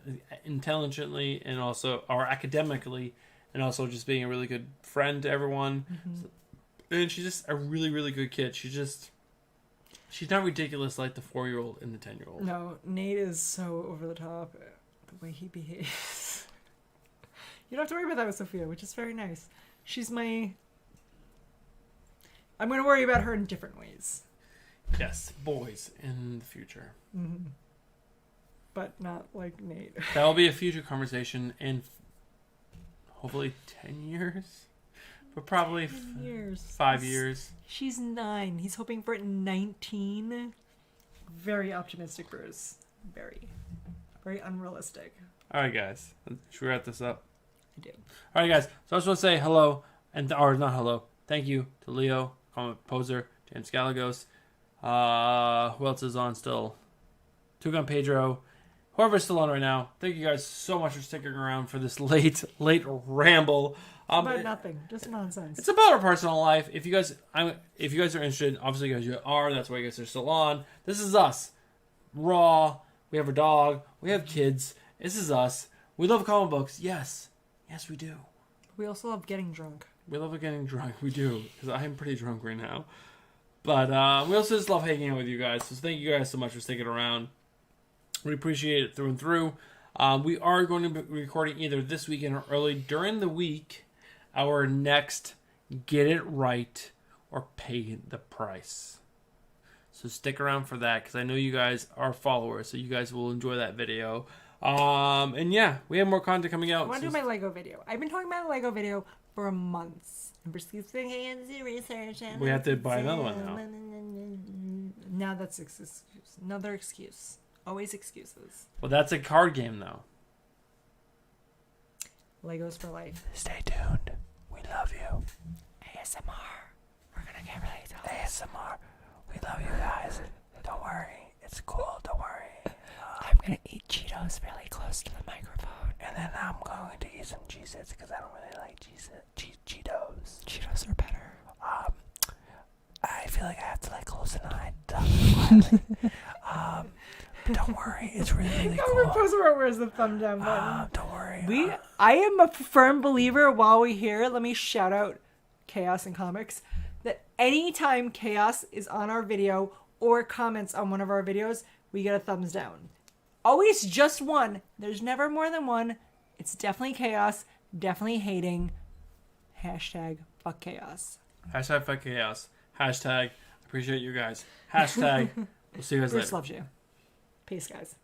intelligently and also, or academically, and also just being a really good friend to everyone. So, and she's just a really, really good kid. She's not ridiculous like the 4-year-old and the 10-year-old. No, Nate is so over the top the way he behaves. You don't have to worry about that with Sophia, which is very nice. She's my... I'm going to worry about her in different ways. Yes, boys in the future. Mm-hmm. But not like Nate. That will be a future conversation in hopefully 10 years. But probably 5 years. She's 9. He's hoping for 19. Very optimistic, Bruce. Very. Very unrealistic. All right, guys. Should we wrap this up? I do. All right, guys. So I just want to say hello, or not hello. Thank you to Leo, Comic Poser, James Galagos. Who else is on still? Tugan Pedro. Whoever's still on right now. Thank you guys so much for sticking around for this late ramble. About nothing, just nonsense. It's about our personal life. If you guys are interested, obviously you guys are. That's why you guys are still on. This is us, raw. We have a dog. We have kids. This is us. We love comic books. Yes, we do. We also love getting drunk. We love getting drunk. We do, because I am pretty drunk right now. But we also just love hanging out with you guys. So thank you guys so much for sticking around. We appreciate it through and through. We are going to be recording either this weekend or early during the week our next Get It Right or Pay the Price. So stick around for that because I know you guys are followers, so you guys will enjoy that video. And yeah, we have more content coming out. I want to do my Lego video. I've been talking about a Lego video for months. And Bruce keeps saying, hey, I do research. We have to buy another one now. Now that's another excuse. Always excuses. Well, that's a card game, though. Legos for life. Stay tuned. We love you. ASMR. We're gonna get really tough. ASMR. We love you guys. Don't worry. It's cool. Don't worry. I'm gonna eat Cheetos really close to the microphone. And then I'm going to eat some Cheez-Its because I don't really like Cheetos. Cheetos are better. I feel like I have to close an eye. Quietly. Don't worry, it's really cool. Where's the thumb down button? Don't worry. I am a firm believer while we're here. Let me shout out Chaos and Comics that anytime Chaos is on our video or comments on one of our videos, we get a thumbs down. Always just one. There's never more than one. It's definitely Chaos. Definitely hating. Hashtag fuck Chaos. Hashtag fuck Chaos. Hashtag appreciate you guys. Hashtag we'll see you guys later. Bruce loves you. Peace, guys.